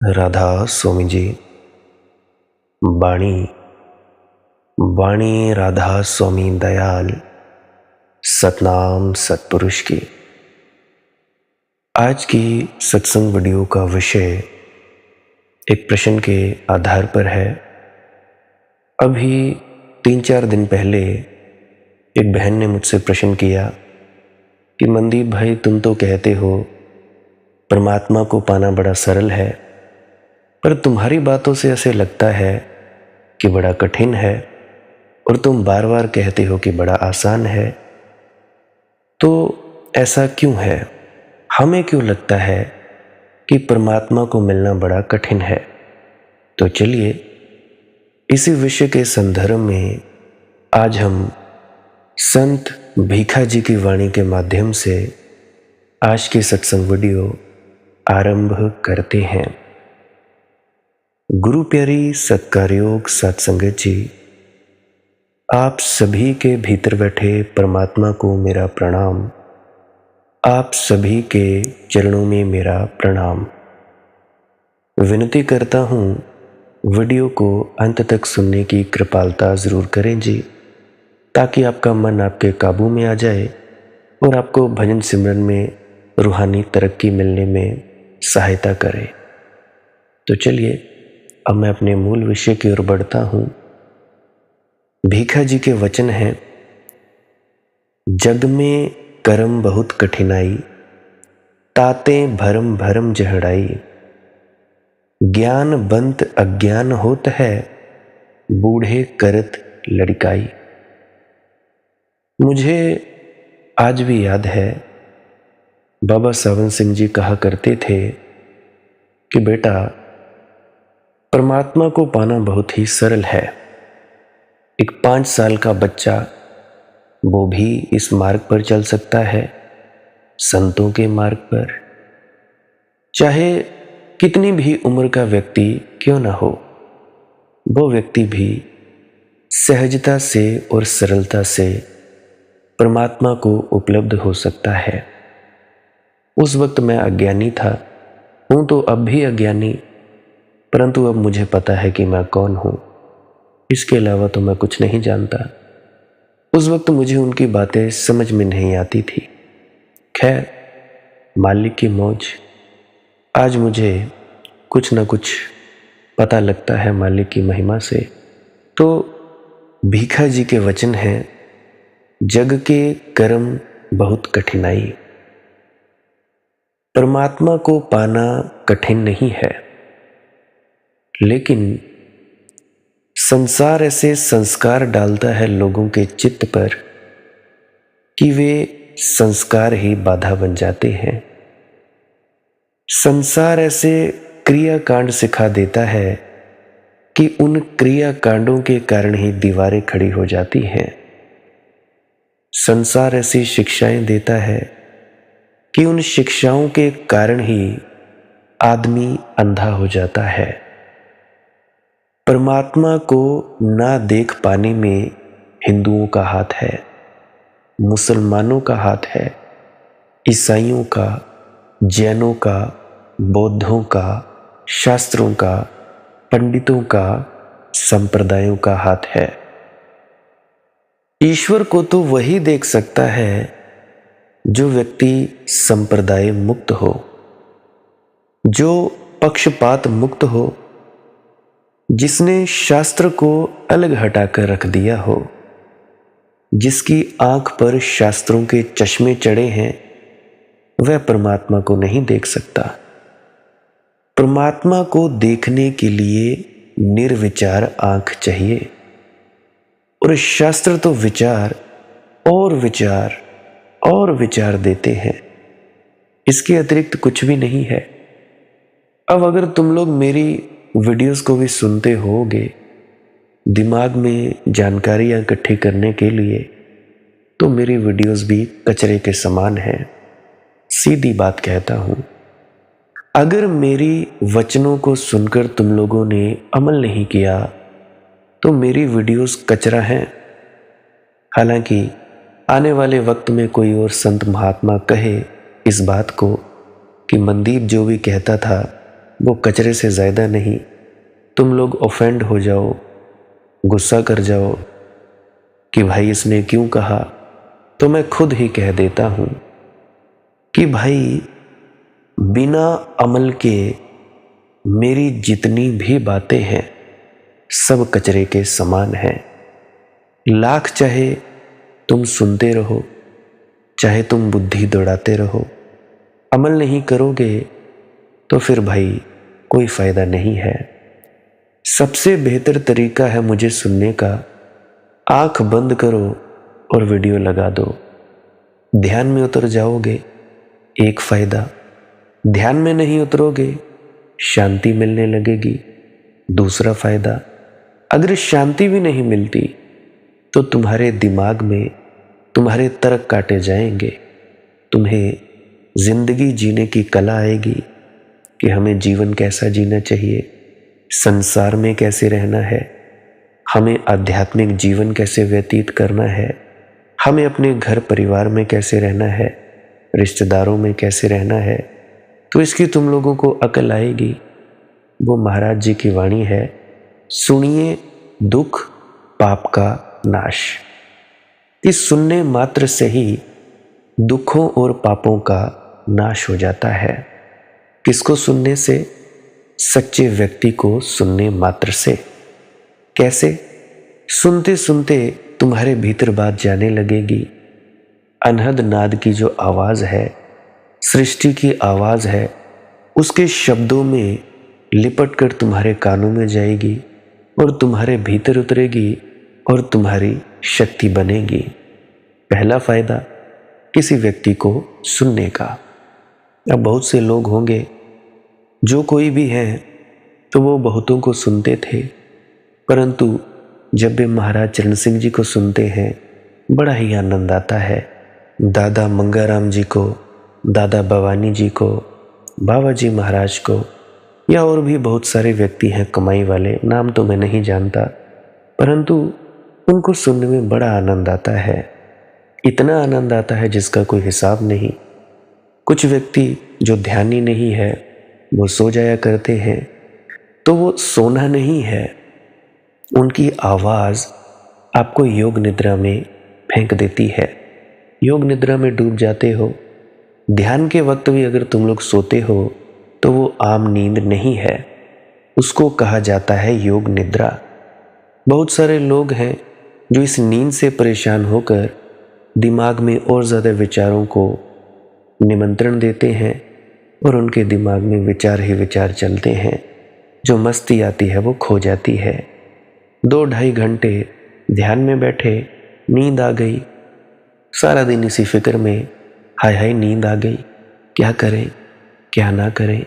राधा स्वामी जी। वाणी वाणी राधा स्वामी दयाल सतनाम सतपुरुष की। आज की सत्संग वीडियो का विषय एक प्रश्न के आधार पर है। अभी 3-4 दिन पहले एक बहन ने मुझसे प्रश्न किया कि मनदीप भाई, तुम तो कहते हो परमात्मा को पाना बड़ा सरल है, पर तुम्हारी बातों से ऐसे लगता है कि बड़ा कठिन है, और तुम बार बार कहते हो कि बड़ा आसान है। तो ऐसा क्यों है? हमें क्यों लगता है कि परमात्मा को मिलना बड़ा कठिन है? तो चलिए इसी विषय के संदर्भ में आज हम संत भीखा जी की वाणी के माध्यम से आज की सत्संग वीडियो आरंभ करते हैं। गुरु प्यारी सत्कारयोग सत्संगत जी, आप सभी के भीतर बैठे परमात्मा को मेरा प्रणाम। आप सभी के चरणों में मेरा प्रणाम। विनती करता हूँ वीडियो को अंत तक सुनने की कृपालता ज़रूर करें जी, ताकि आपका मन आपके काबू में आ जाए और आपको भजन सिमरन में रूहानी तरक्की मिलने में सहायता करे। तो चलिए अब मैं अपने मूल विषय की ओर बढ़ता हूँ। भीखा जी के वचन हैं, जग में कर्म बहुत कठिनाई, ताते भरम भरम जहड़ाई, ज्ञान बंत अज्ञान होत है, बूढ़े करत लड़काई। मुझे आज भी याद है, बाबा सावन सिंह जी कहा करते थे कि बेटा, परमात्मा को पाना बहुत ही सरल है। एक 5 साल का बच्चा वो भी इस मार्ग पर चल सकता है, संतों के मार्ग पर। चाहे कितनी भी उम्र का व्यक्ति क्यों ना हो, वो व्यक्ति भी सहजता से और सरलता से परमात्मा को उपलब्ध हो सकता है। उस वक्त मैं अज्ञानी था, हूँ तो अब भी अज्ञानी, परंतु अब मुझे पता है कि मैं कौन हूँ। इसके अलावा तो मैं कुछ नहीं जानता। उस वक्त मुझे उनकी बातें समझ में नहीं आती थी। खैर, मालिक की मौज। आज मुझे कुछ न कुछ पता लगता है मालिक की महिमा से। तो भीखा जी के वचन हैं, जग के कर्म बहुत कठिनाई। परमात्मा को पाना कठिन नहीं है, लेकिन संसार ऐसे संस्कार डालता है लोगों के चित्त पर कि वे संस्कार ही बाधा बन जाते हैं। संसार ऐसे क्रियाकांड सिखा देता है कि उन क्रियाकांडों के कारण ही दीवारें खड़ी हो जाती हैं। संसार ऐसी शिक्षाएं देता है कि उन शिक्षाओं के कारण ही आदमी अंधा हो जाता है। परमात्मा को ना देख पाने में हिंदुओं का हाथ है, मुसलमानों का हाथ है, ईसाइयों का, जैनों का, बौद्धों का, शास्त्रों का, पंडितों का, संप्रदायों का हाथ है। ईश्वर को तो वही देख सकता है जो व्यक्ति संप्रदाय मुक्त हो, जो पक्षपात मुक्त हो, जिसने शास्त्र को अलग हटाकर रख दिया हो, जिसकी आंख पर शास्त्रों के चश्मे चढ़े हैं, वह परमात्मा को नहीं देख सकता। परमात्मा को देखने के लिए निर्विचार आंख चाहिए, और शास्त्र तो विचार और विचार और विचार देते हैं। इसके अतिरिक्त कुछ भी नहीं है। अब अगर तुम लोग मेरी वीडियोस को भी सुनते होगे दिमाग में जानकारियां इकट्ठी करने के लिए, तो मेरी वीडियोस भी कचरे के समान हैं। सीधी बात कहता हूं, अगर मेरी वचनों को सुनकर तुम लोगों ने अमल नहीं किया तो मेरी वीडियोस कचरा हैं। हालांकि आने वाले वक्त में कोई और संत महात्मा कहे इस बात को कि मनदीप जो भी कहता था वो कचरे से ज़्यादा नहीं। तुम लोग ऑफेंड हो जाओ, गुस्सा कर जाओ कि भाई इसने क्यों कहा, तो मैं खुद ही कह देता हूँ कि भाई बिना अमल के मेरी जितनी भी बातें हैं सब कचरे के समान हैं। लाख चाहे तुम सुनते रहो, चाहे तुम बुद्धि दौड़ाते रहो, अमल नहीं करोगे तो फिर भाई कोई फायदा नहीं है। सबसे बेहतर तरीका है मुझे सुनने का, आंख बंद करो और वीडियो लगा दो। ध्यान में उतर जाओगे, एक फायदा। ध्यान में नहीं उतरोगे, शांति मिलने लगेगी, दूसरा फायदा। अगर शांति भी नहीं मिलती तो तुम्हारे दिमाग में तुम्हारे तर्क काटे जाएंगे। तुम्हें जिंदगी जीने की कला आएगी कि हमें जीवन कैसा जीना चाहिए, संसार में कैसे रहना है, हमें आध्यात्मिक जीवन कैसे व्यतीत करना है, हमें अपने घर परिवार में कैसे रहना है, रिश्तेदारों में कैसे रहना है। तो इसकी तुम लोगों को अकल आएगी। वो महाराज जी की वाणी है, सुनिए दुख पाप का नाश। इस सुनने मात्र से ही दुखों और पापों का नाश हो जाता है। किसको सुनने से? सच्चे व्यक्ति को सुनने मात्र से। कैसे? सुनते सुनते तुम्हारे भीतर बात जाने लगेगी। अनहद नाद की जो आवाज़ है, सृष्टि की आवाज़ है, उसके शब्दों में लिपट कर तुम्हारे कानों में जाएगी और तुम्हारे भीतर उतरेगी और तुम्हारी शक्ति बनेगी। पहला फायदा किसी व्यक्ति को सुनने का। अब बहुत से लोग होंगे, जो कोई भी है तो वो बहुतों को सुनते थे, परंतु जब भी महाराज चरण सिंह जी को सुनते हैं बड़ा ही आनंद आता है। दादा मंगाराम जी को, दादा भवानी जी को, बाबा जी महाराज को, या और भी बहुत सारे व्यक्ति हैं कमाई वाले, नाम तो मैं नहीं जानता, परंतु उनको सुनने में बड़ा आनंद आता है। इतना आनंद आता है जिसका कोई हिसाब नहीं। कुछ व्यक्ति जो ध्यानी नहीं है वो सो जाया करते हैं, तो वो सोना नहीं है, उनकी आवाज़ आपको योग निद्रा में फेंक देती है। योग निद्रा में डूब जाते हो। ध्यान के वक्त भी अगर तुम लोग सोते हो तो वो आम नींद नहीं है, उसको कहा जाता है योग निद्रा। बहुत सारे लोग हैं जो इस नींद से परेशान होकर दिमाग में और ज़्यादा विचारों को निमंत्रण देते हैं और उनके दिमाग में विचार ही विचार चलते हैं। जो मस्ती आती है वो खो जाती है। 2-2.5 घंटे ध्यान में बैठे, नींद आ गई, सारा दिन इसी फिक्र में, हाय हाय नींद आ गई, क्या करें क्या ना करें।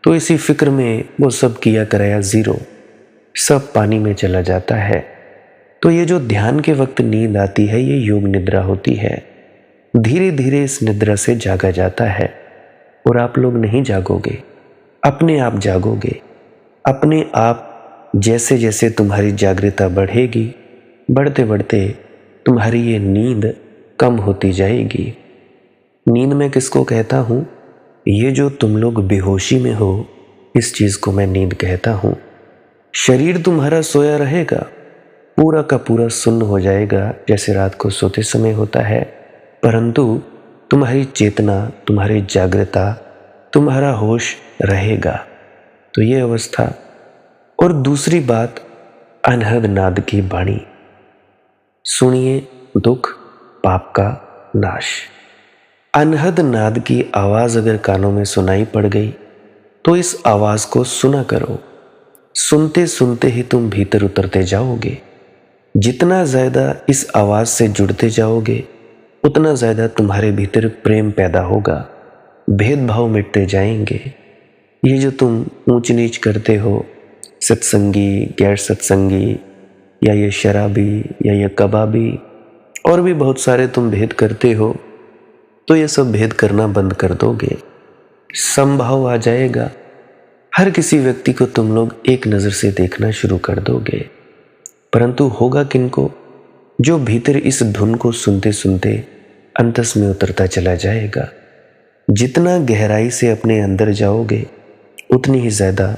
तो इसी फिक्र में वो सब किया कराया ज़ीरो, सब पानी में चला जाता है। तो ये जो ध्यान के वक्त नींद आती है ये योग निद्रा होती है। धीरे धीरे इस निद्रा से जागा जाता है और आप लोग नहीं जागोगे, अपने आप जागोगे। अपने आप जैसे जैसे तुम्हारी जागृता बढ़ेगी, बढ़ते बढ़ते तुम्हारी ये नींद कम होती जाएगी। नींद में किसको कहता हूँ? ये जो तुम लोग बेहोशी में हो, इस चीज़ को मैं नींद कहता हूँ। शरीर तुम्हारा सोया रहेगा, पूरा का पूरा सुन्न हो जाएगा जैसे रात को सोते समय होता है, परंतु तुम्हारी चेतना, तुम्हारी जागृता, तुम्हारा होश रहेगा। तो ये अवस्था। और दूसरी बात, अनहद नाद की वाणी। सुनिए दुख पाप का नाश। अनहद नाद की आवाज़ अगर कानों में सुनाई पड़ गई तो इस आवाज़ को सुना करो। सुनते सुनते ही तुम भीतर उतरते जाओगे। जितना ज़्यादा इस आवाज़ से जुड़ते जाओगे उतना ज़्यादा तुम्हारे भीतर प्रेम पैदा होगा, भेदभाव मिटते जाएंगे। ये जो तुम ऊंच नीच करते हो, सत्संगी गैर सत्संगी, या ये शराबी या ये कबाबी, और भी बहुत सारे तुम भेद करते हो, तो ये सब भेद करना बंद कर दोगे। समभाव आ जाएगा। हर किसी व्यक्ति को तुम लोग एक नज़र से देखना शुरू कर दोगे। परंतु होगा किनको? जो भीतर इस धुन को सुनते सुनते अंतस में उतरता चला जाएगा। जितना गहराई से अपने अंदर जाओगे उतनी ही ज़्यादा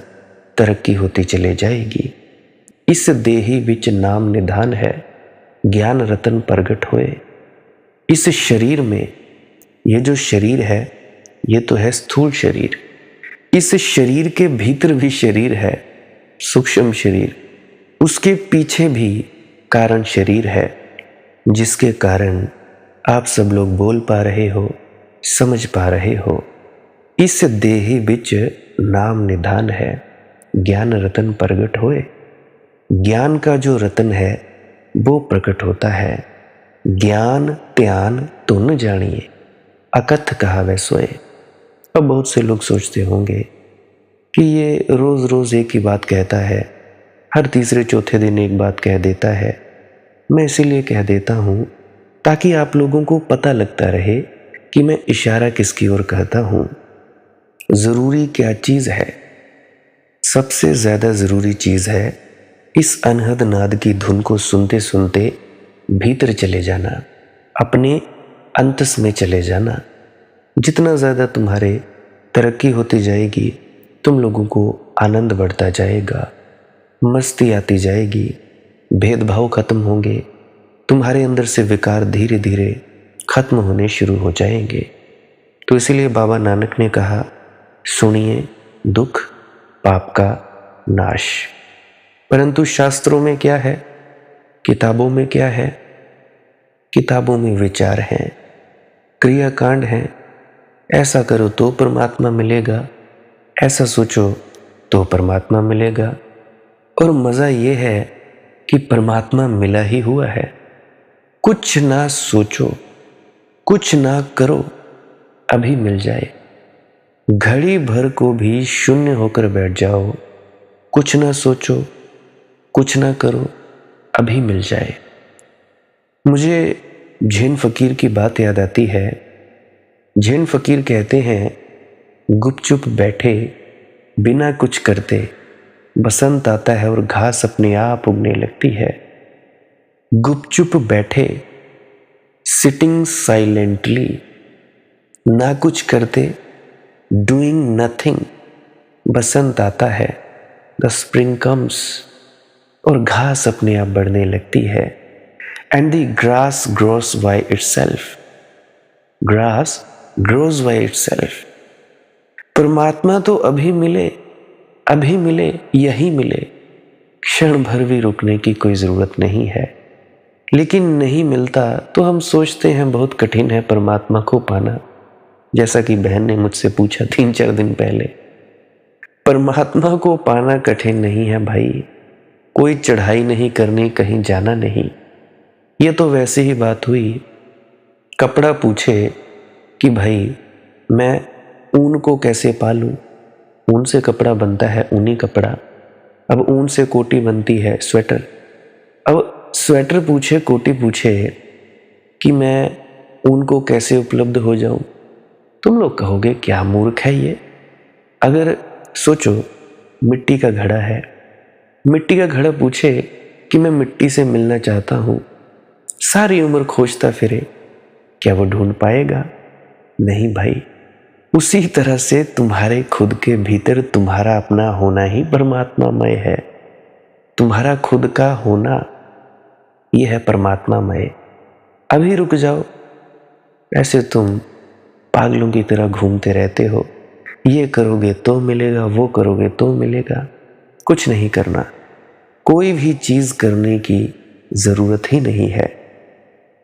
तरक्की होती चली जाएगी। इस देहि विच नाम निधान है, ज्ञान रतन प्रगट होए। इस शरीर में, ये जो शरीर है ये तो है स्थूल शरीर, इस शरीर के भीतर भी शरीर है, सूक्ष्म शरीर, उसके पीछे भी कारण शरीर है, जिसके कारण आप सब लोग बोल पा रहे हो, समझ पा रहे हो। इस देहि विच नाम निधान है, ज्ञान रतन प्रगट होए। ज्ञान का जो रतन है वो प्रकट होता है। ज्ञान ध्यान तुन जानिए, अकथ कहावै सोए। अब बहुत से लोग सोचते होंगे कि ये रोज रोज एक ही बात कहता है, हर तीसरे चौथे दिन एक बात कह देता है। मैं इसीलिए कह देता हूँ ताकि आप लोगों को पता लगता रहे कि मैं इशारा किसकी ओर कहता हूँ। ज़रूरी क्या चीज़ है? सबसे ज़्यादा ज़रूरी चीज़ है इस अनहद नाद की धुन को सुनते सुनते भीतर चले जाना, अपने अंतस में चले जाना। जितना ज़्यादा तुम्हारे तरक्की होती जाएगी, तुम लोगों को आनंद बढ़ता जाएगा, मस्ती आती जाएगी, भेदभाव खत्म होंगे, तुम्हारे अंदर से विकार धीरे धीरे खत्म होने शुरू हो जाएंगे। तो इसीलिए बाबा नानक ने कहा, सुनिए दुख पाप का नाश। परंतु शास्त्रों में क्या है, किताबों में क्या है? किताबों में विचार हैं, क्रियाकांड हैं। ऐसा करो तो परमात्मा मिलेगा, ऐसा सोचो तो परमात्मा मिलेगा। और मज़ा ये है कि परमात्मा मिला ही हुआ है। कुछ ना सोचो, कुछ ना करो, अभी मिल जाए। घड़ी भर को भी शून्य होकर बैठ जाओ, कुछ ना सोचो, कुछ ना करो, अभी मिल जाए। मुझे जैन फकीर की बात याद आती है। जैन फकीर कहते हैं, गुपचुप बैठे बिना कुछ करते, बसंत आता है और घास अपने आप उगने लगती है। गुपचुप बैठे, सिटिंग साइलेंटली, ना कुछ करते, डूइंग नथिंग, बसंत आता है, द स्प्रिंग कम्स, और घास अपने आप बढ़ने लगती है। And the grass grows by itself, grass grows by itself. परमात्मा तो अभी मिले, अभी मिले, यही मिले, क्षण भर भी रुकने की कोई ज़रूरत नहीं है। लेकिन नहीं मिलता तो हम सोचते हैं बहुत कठिन है परमात्मा को पाना। जैसा कि बहन ने मुझसे पूछा 3-4 दिन पहले, परमात्मा को पाना कठिन नहीं है भाई, कोई चढ़ाई नहीं करनी, कहीं जाना नहीं। ये तो वैसे ही बात हुई, कपड़ा पूछे कि भाई मैं ऊन को कैसे पालूं? ऊन से कपड़ा बनता है, ऊनी कपड़ा। अब ऊन से कोटी बनती है, स्वेटर। अब स्वेटर पूछे, कोटी पूछे कि मैं ऊन को कैसे उपलब्ध हो जाऊं? तुम लोग कहोगे क्या मूर्ख है ये। अगर सोचो, मिट्टी का घड़ा है, मिट्टी का घड़ा पूछे कि मैं मिट्टी से मिलना चाहता हूं, सारी उम्र खोजता फिरे, क्या वो ढूंढ पाएगा? नहीं भाई। उसी तरह से तुम्हारे खुद के भीतर तुम्हारा अपना होना ही परमात्मामय है। तुम्हारा खुद का होना यह है परमात्मामय। अभी रुक जाओ। ऐसे तुम पागलों की तरह घूमते रहते हो, ये करोगे तो मिलेगा, वो करोगे तो मिलेगा। कुछ नहीं करना, कोई भी चीज़ करने की ज़रूरत ही नहीं है।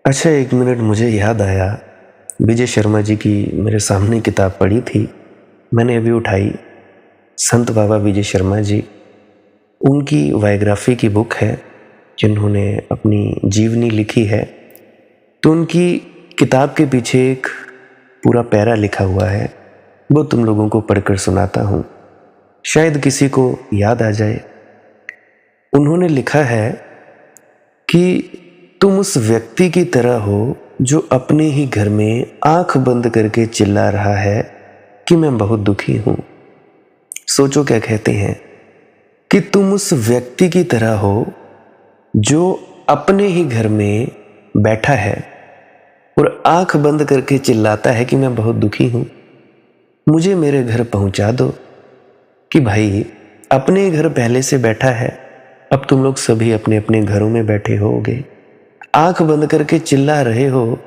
अच्छा, एक मिनट, मुझे याद आया, विजय शर्मा जी की मेरे सामने किताब पड़ी थी, मैंने अभी उठाई। संत बाबा विजय शर्मा जी, उनकी बायोग्राफी की बुक है, जिन्होंने अपनी जीवनी लिखी है। तो उनकी किताब के पीछे एक पूरा पैरा लिखा हुआ है, वो तुम लोगों को पढ़कर सुनाता हूँ, शायद किसी को याद आ जाए। उन्होंने लिखा है कि तुम उस व्यक्ति की तरह हो जो अपने ही घर में आंख बंद करके चिल्ला रहा है कि मैं बहुत दुखी हूँ। सोचो क्या कहते हैं, कि तुम उस व्यक्ति की तरह हो जो अपने ही घर में बैठा है और आंख बंद करके चिल्लाता है कि मैं बहुत दुखी हूँ, मुझे मेरे घर पहुँचा दो। कि भाई अपने घर पहले से बैठा है, अब तुम लोग सभी अपने अपने घरों में बैठे होगे, आंख बंद करके चिल्ला रहे हो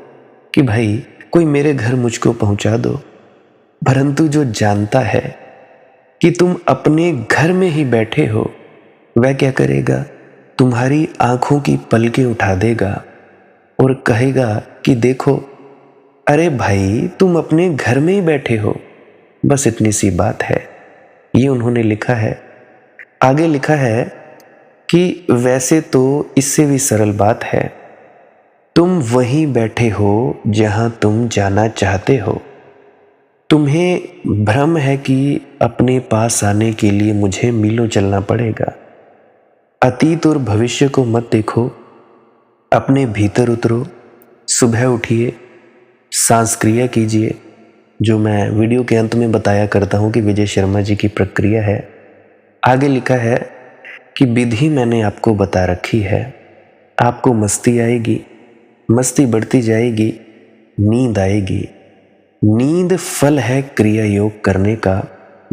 कि भाई कोई मेरे घर मुझको पहुंचा दो। परंतु जो जानता है कि तुम अपने घर में ही बैठे हो, वह क्या करेगा? तुम्हारी आंखों की पलकें उठा देगा और कहेगा कि देखो, अरे भाई तुम अपने घर में ही बैठे हो, बस इतनी सी बात है। ये उन्होंने लिखा है। आगे लिखा है कि वैसे तो इससे भी सरल बात है, तुम वहीं बैठे हो जहां तुम जाना चाहते हो। तुम्हें भ्रम है कि अपने पास आने के लिए मुझे मीलों चलना पड़ेगा। अतीत और भविष्य को मत देखो, अपने भीतर उतरो, सुबह उठिए, सांस क्रिया कीजिए, जो मैं वीडियो के अंत में बताया करता हूं कि विजय शर्मा जी की प्रक्रिया है। आगे लिखा है कि विधि मैंने आपको बता रखी है, आपको मस्ती आएगी, मस्ती बढ़ती जाएगी, नींद आएगी। नींद फल है क्रिया योग करने का,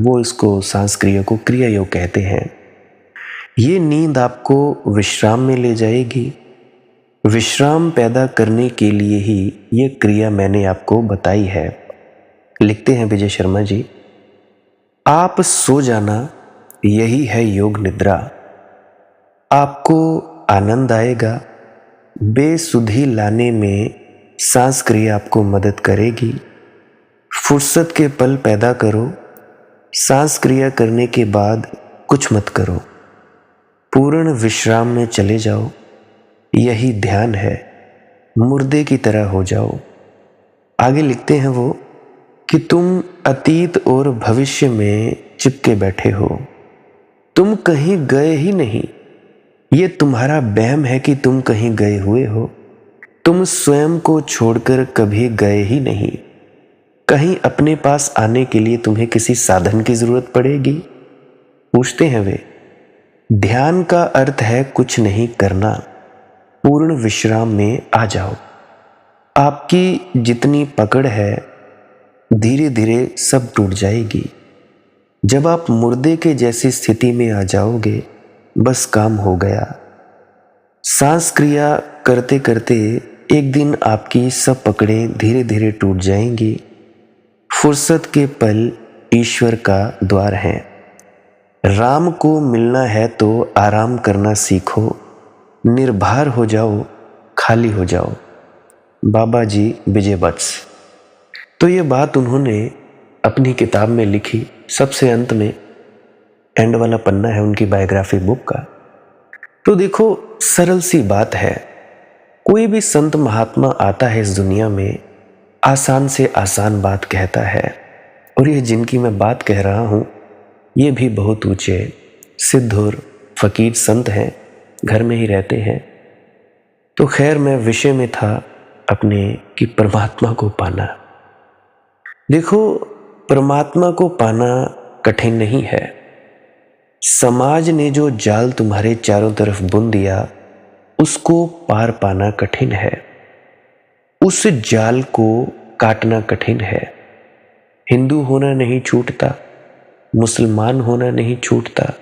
वो इसको सांस क्रिया को क्रिया योग कहते हैं। ये नींद आपको विश्राम में ले जाएगी। विश्राम पैदा करने के लिए ही ये क्रिया मैंने आपको बताई है। लिखते हैं विजय शर्मा जी, आप सो जाना, यही है योग निद्रा। आपको आनंद आएगा, बेसुधी लाने में सांस क्रिया आपको मदद करेगी। फुर्सत के पल पैदा करो, सांस क्रिया करने के बाद कुछ मत करो, पूर्ण विश्राम में चले जाओ, यही ध्यान है, मुर्दे की तरह हो जाओ। आगे लिखते हैं वो कि तुम अतीत और भविष्य में चिपके बैठे हो, तुम कहीं गए ही नहीं। ये तुम्हारा वहम है कि तुम कहीं गए हुए हो, तुम स्वयं को छोड़कर कभी गए ही नहीं। कहीं अपने पास आने के लिए तुम्हें किसी साधन की जरूरत पड़ेगी? पूछते हैं वे। ध्यान का अर्थ है कुछ नहीं करना, पूर्ण विश्राम में आ जाओ। आपकी जितनी पकड़ है धीरे धीरे सब टूट जाएगी। जब आप मुर्दे के जैसी स्थिति में आ जाओगे, बस काम हो गया। सांस क्रिया करते करते एक दिन आपकी सब पकड़ें धीरे धीरे टूट जाएंगी। फुर्सत के पल ईश्वर का द्वार है। राम को मिलना है तो आराम करना सीखो, निर्भर हो जाओ, खाली हो जाओ। बाबा जी विजय वत्स। तो ये बात उन्होंने अपनी किताब में लिखी, सबसे अंत में एंड वाला पन्ना है उनकी बायोग्राफी बुक का। तो देखो, सरल सी बात है, कोई भी संत महात्मा आता है इस दुनिया में, आसान से आसान बात कहता है। और ये जिनकी मैं बात कह रहा हूँ, ये भी बहुत ऊंचे सिद्ध और फकीर संत हैं, घर में ही रहते हैं। तो खैर, मैं विषय में था अपने कि परमात्मा को पाना। देखो, परमात्मा को पाना कठिन नहीं है। समाज ने जो जाल तुम्हारे चारों तरफ बुन दिया, उसको पार पाना कठिन है। उस जाल को काटना कठिन है। हिंदू होना नहीं छूटता, मुसलमान होना नहीं छूटता।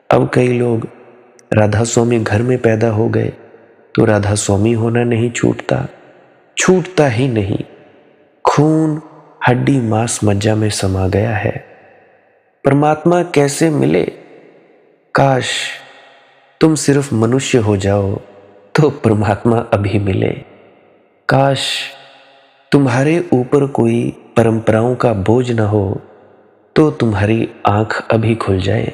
अब कई लोग राधा स्वामी घर में पैदा हो गए तो राधा स्वामी होना नहीं छूटता, छूटता ही नहीं। खून हड्डी मांस मज्जा में समा गया है। परमात्मा कैसे मिले? काश तुम सिर्फ मनुष्य हो जाओ तो परमात्मा अभी मिले। काश तुम्हारे ऊपर कोई परंपराओं का बोझ न हो तो तुम्हारी आंख अभी खुल जाए।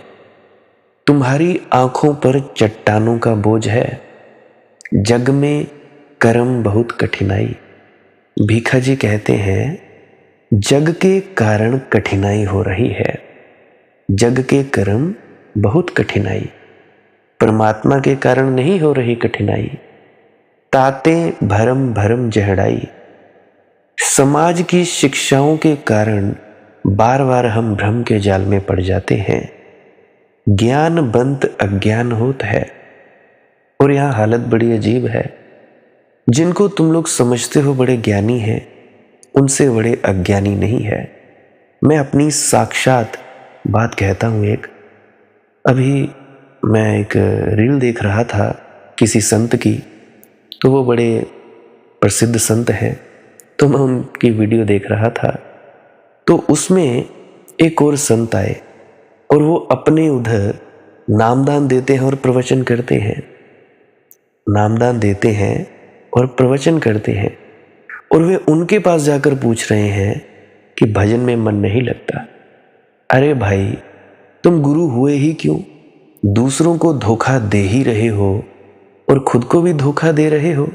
तुम्हारी आंखों पर चट्टानों का बोझ है। जग में कर्म बहुत कठिनाई। भीखा जी कहते हैं, जग के कारण कठिनाई हो रही है। जग के कर्म बहुत कठिनाई, परमात्मा के कारण नहीं हो रही कठिनाई। ताते भरम भरम जहड़ाई। समाज की शिक्षाओं के कारण बार बार हम भ्रम के जाल में पड़ जाते हैं। ज्ञान बंत अज्ञान होत है। और यहाँ हालत बड़ी अजीब है। जिनको तुम लोग समझते हो बड़े ज्ञानी हैं, उनसे बड़े अज्ञानी नहीं है। मैं अपनी साक्षात बात कहता हूँ एक। अभी मैं एक रील देख रहा था किसी संत की, तो वो बड़े प्रसिद्ध संत हैं, तो मैं उनकी वीडियो देख रहा था। तो उसमें एक और संत आए और वो अपने उधर नामदान देते हैं और प्रवचन करते हैं। नामदान देते हैं और प्रवचन करते हैं, और वे उनके पास जाकर पूछ रहे हैं कि भजन में मन नहीं लगता। अरे भाई, तुम गुरु हुए ही क्यों? दूसरों को धोखा दे ही रहे हो और खुद को भी धोखा दे रहे हो।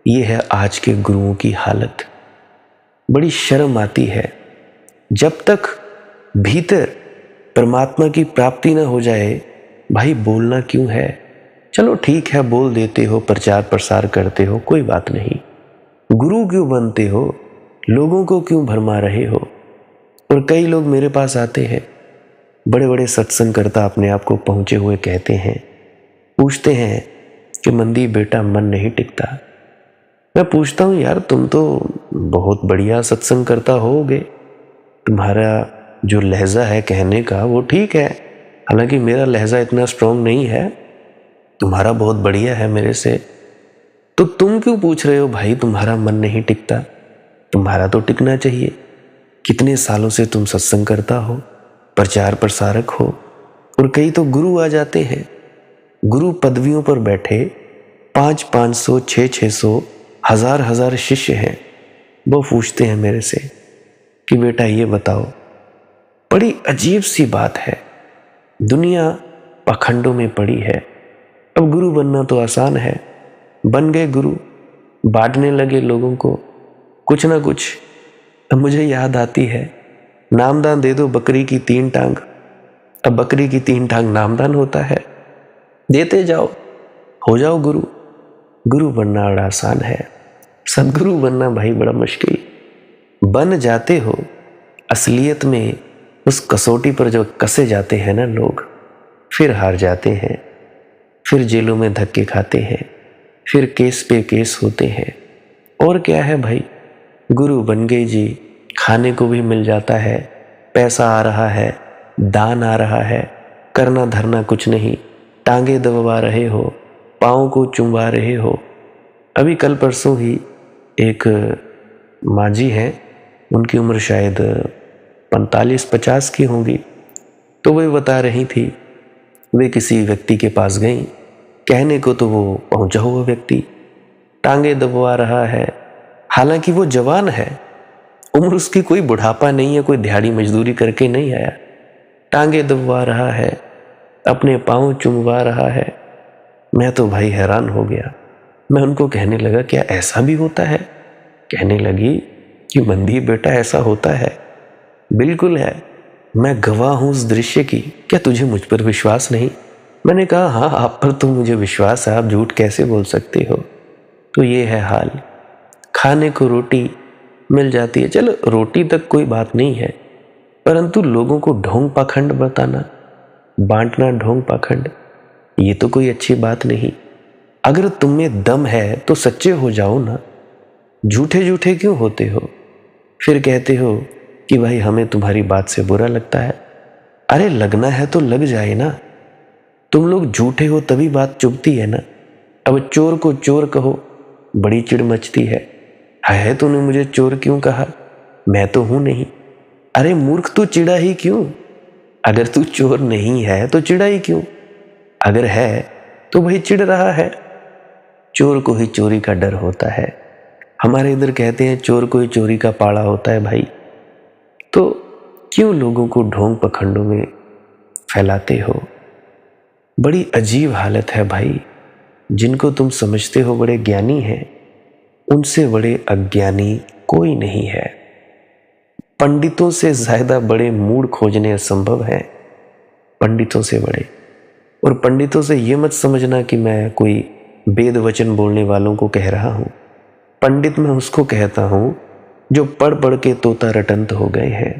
ये है आज के गुरुओं की हालत। बड़ी शर्म आती है। जब तक भीतर परमात्मा की प्राप्ति ना हो जाए, भाई बोलना क्यों है? चलो ठीक है, बोल देते हो, प्रचार प्रसार करते हो, कोई बात नहीं। गुरु क्यों बनते हो? लोगों को क्यों भरमा रहे हो? और कई लोग मेरे पास आते हैं, बड़े बड़े सत्संग करता अपने आप को पहुंचे हुए कहते हैं, पूछते हैं कि मंदी बेटा मन नहीं टिकता। मैं पूछता हूँ यार, तुम तो बहुत बढ़िया सत्संग करता होगे, तुम्हारा जो लहजा है कहने का वो ठीक है, हालांकि मेरा लहजा इतना स्ट्रांग नहीं है, तुम्हारा बहुत बढ़िया है मेरे से। तो तुम क्यों पूछ रहे हो भाई तुम्हारा मन नहीं टिकता? तुम्हारा तो टिकना चाहिए। कितने सालों से तुम सत्संग करता हो, प्रचार प्रसारक हो, और कई तो गुरु आ जाते हैं, गुरु पदवियों पर बैठे, 500-500, 600-600, 1000-1000 शिष्य हैं। वो पूछते हैं मेरे से कि बेटा ये बताओ। बड़ी अजीब सी बात है, दुनिया पाखंडों में पड़ी है। अब गुरु बनना तो आसान है, बन गए गुरु, बांटने लगे लोगों को कुछ ना कुछ। अब मुझे याद आती है, नामदान दे दो बकरी की 3 टांग। अब बकरी की 3 टांग नामदान होता है, देते जाओ, हो जाओ गुरु। गुरु बनना बड़ा आसान है, सदगुरु बनना भाई बड़ा मुश्किल। बन जाते हो, असलियत में उस कसौटी पर जो कसे जाते हैं ना लोग, फिर हार जाते हैं, फिर जेलों में धक्के खाते हैं, फिर केस पे केस होते हैं। और क्या है भाई, गुरु बन गए जी, खाने को भी मिल जाता है, पैसा आ रहा है, दान आ रहा है, करना धरना कुछ नहीं, टांगे दबवा रहे हो, पाँव को चुम्बा रहे हो। अभी कल परसों ही एक माँ जी हैं, उनकी उम्र शायद 45-50 की होंगी, तो वे बता रही थी, वे किसी व्यक्ति के पास गई, कहने को तो वो पहुंचा हुआ व्यक्ति टांगे दबवा रहा है, हालांकि वो जवान है, उम्र उसकी कोई बुढ़ापा नहीं है, कोई दिहाड़ी मजदूरी करके नहीं आया, टांगे दबवा रहा है, अपने पाँव चुमवा रहा है। मैं तो भाई हैरान हो गया। मैं उनको कहने लगा क्या ऐसा भी होता है? कहने लगी कि मंदी बेटा ऐसा होता है, बिल्कुल है, मैं गवाह हूं उस दृश्य की, क्या तुझे मुझ पर विश्वास नहीं? मैंने कहा हाँ, आप पर तो मुझे विश्वास है, आप झूठ कैसे बोल सकते हो? तो ये है हाल। खाने को रोटी मिल जाती है, चलो रोटी तक कोई बात नहीं है, परंतु लोगों को ढोंग पाखंड बताना, बांटना ढोंग पाखंड, ये तो कोई अच्छी बात नहीं। अगर तुम में दम है तो सच्चे हो जाओ ना, झूठे झूठे क्यों होते हो? फिर कहते हो कि भाई हमें तुम्हारी बात से बुरा लगता है। अरे लगना है तो लग जाए ना, तुम लोग झूठे हो तभी बात चुभती है ना। अब चोर को चोर कहो, बड़ी चिढ़ मचती है तूने मुझे चोर क्यों कहा? मैं तो हूं नहीं। अरे मूर्ख, तू चिढ़ा ही क्यों? अगर तू चोर नहीं है तो चिढ़ा ही क्यों? अगर है तो भाई चिढ़ रहा है। चोर को ही चोरी का डर होता है, हमारे इधर कहते हैं चोर को ही चोरी का पाड़ा होता है भाई। तो क्यों लोगों को ढोंग पखंडों में फैलाते हो? बड़ी अजीब हालत है भाई। जिनको तुम समझते हो बड़े ज्ञानी हैं, उनसे बड़े अज्ञानी कोई नहीं है। पंडितों से ज्यादा बड़े मूड खोजने असंभव है, पंडितों से बड़े। और पंडितों से ये मत समझना कि मैं कोई वेद वचन बोलने वालों को कह रहा हूं। पंडित मैं उसको कहता हूं जो पढ़ पढ़ के तोता रटंत हो गए हैं।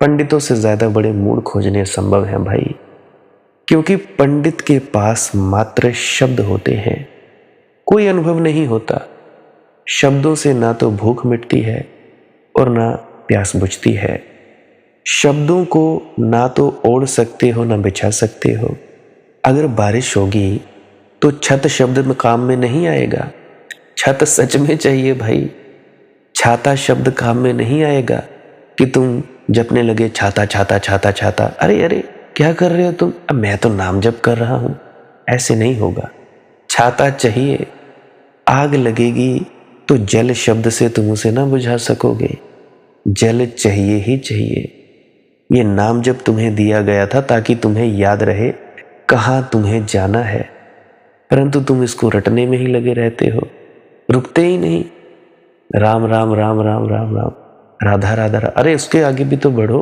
पंडितों से ज्यादा बड़े मूड खोजने संभव हैं भाई, क्योंकि पंडित के पास मात्र शब्द होते हैं, कोई अनुभव नहीं होता। शब्दों से ना तो भूख मिटती है और ना प्यास बुझती है। शब्दों को ना तो ओढ़ सकते हो ना बिछा सकते हो। अगर बारिश होगी तो छत शब्द में काम में नहीं आएगा। छत सच में चाहिए भाई। छाता शब्द काम में नहीं आएगा कि तुम जपने लगे छाता छाता छाता छाता। अरे अरे क्या कर रहे हो तुम? अब मैं तो नाम जप कर रहा हूं। ऐसे नहीं होगा। छाता चाहिए। आग लगेगी तो जल शब्द से तुम उसे ना बुझा सकोगे। जल चाहिए ही चाहिए। ये नाम जब तुम्हें दिया गया था ताकि तुम्हें याद रहे कहां तुम्हें जाना है, परंतु तुम इसको रटने में ही लगे रहते हो, रुकते ही नहीं। राम राम राम राम राम राम, राधा राधा अरे उसके आगे भी तो बढ़ो।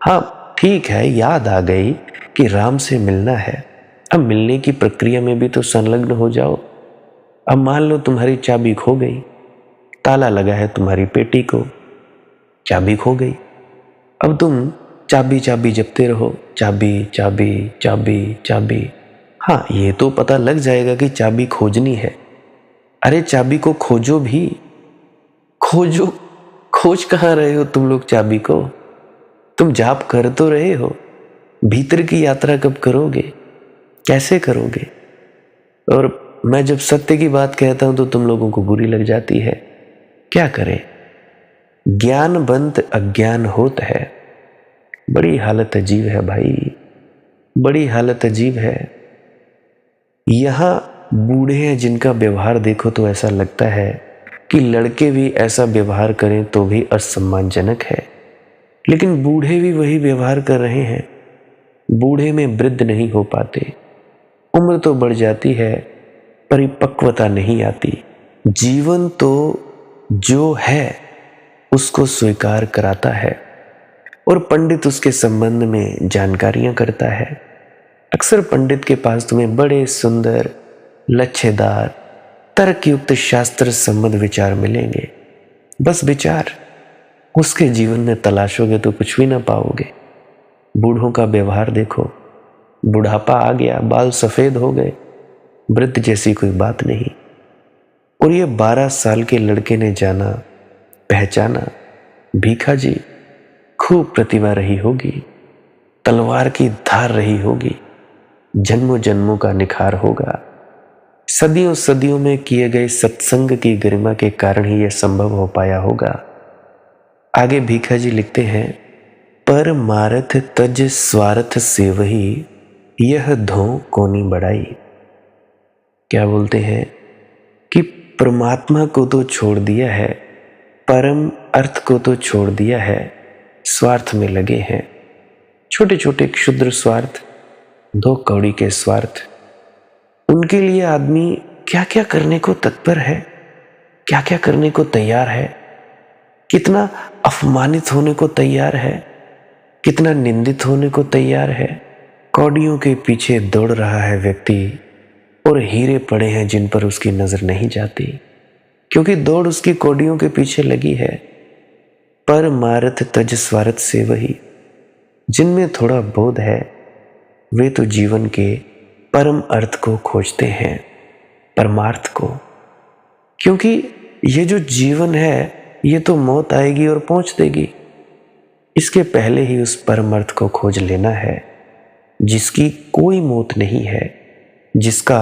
हाँ ठीक है, याद आ गई कि राम से मिलना है। अब मिलने की प्रक्रिया में भी तो संलग्न हो जाओ। अब मान लो तुम्हारी चाबी खो गई, ताला लगा है तुम्हारी पेटी को, चाबी खो गई। अब तुम चाबी चाबी जपते रहो, चाबी चाबी चाबी चाबी। हाँ ये तो पता लग जाएगा कि चाबी खोजनी है। अरे चाबी को खोजो भी। खोजो, खोज कहाँ रहे हो तुम लोग चाबी को? तुम जाप कर तो रहे हो, भीतर की यात्रा कब करोगे? कैसे करोगे? और मैं जब सत्य की बात कहता हूं तो तुम लोगों को बुरी लग जाती है। क्या करें, ज्ञानवंत अज्ञान होत है। बड़ी हालत अजीब है भाई, बड़ी हालत अजीब है। यहां बूढ़े हैं जिनका व्यवहार देखो तो ऐसा लगता है कि लड़के भी ऐसा व्यवहार करें तो भी असम्मानजनक है, लेकिन बूढ़े भी वही व्यवहार कर रहे हैं। बूढ़े में वृद्ध नहीं हो पाते। उम्र तो बढ़ जाती है, परिपक्वता नहीं आती। जीवन तो जो है उसको स्वीकार कराता है और पंडित उसके संबंध में जानकारियां करता है। अक्सर पंडित के पास तुम्हें बड़े सुंदर लच्छेदार तर्कयुक्त शास्त्र संबंध विचार मिलेंगे। बस विचार, उसके जीवन में तलाशोगे तो कुछ भी ना पाओगे। बूढ़ों का व्यवहार देखो, बुढ़ापा आ गया, बाल सफेद हो गए, वृद्ध जैसी कोई बात नहीं। और ये 12 साल के लड़के ने जाना पहचाना, भीखा जी खूब प्रतिभा रही होगी, तलवार की धार रही होगी, जन्मों जन्मों का निखार होगा। सदियों सदियों में किए गए सत्संग की गरिमा के कारण ही यह संभव हो पाया होगा। आगे भीखा जी लिखते हैं, परमारथ तज स्वार्थ से वही यह धो कोनी बढ़ाई। क्या बोलते हैं कि परमात्मा को तो छोड़ दिया है, परम अर्थ को तो छोड़ दिया है, स्वार्थ में लगे हैं। छोटे छोटे क्षुद्र स्वार्थ, 2 कौड़ी के स्वार्थ, उनके लिए आदमी क्या क्या करने को तत्पर है, क्या क्या करने को तैयार है, कितना अपमानित होने को तैयार है, कितना निंदित होने को तैयार है। कौड़ियों के पीछे दौड़ रहा है व्यक्ति और हीरे पड़े हैं जिन पर उसकी नजर नहीं जाती, क्योंकि दौड़ उसकी कौड़ियों के पीछे लगी है। पर मारत तज स्वार्थ से वही, जिनमें थोड़ा बोध है वे तो जीवन के परम अर्थ को खोजते हैं, परमार्थ को। क्योंकि ये जो जीवन है ये तो मौत आएगी और पहुंच देगी। इसके पहले ही उस परम अर्थ को खोज लेना है जिसकी कोई मौत नहीं है, जिसका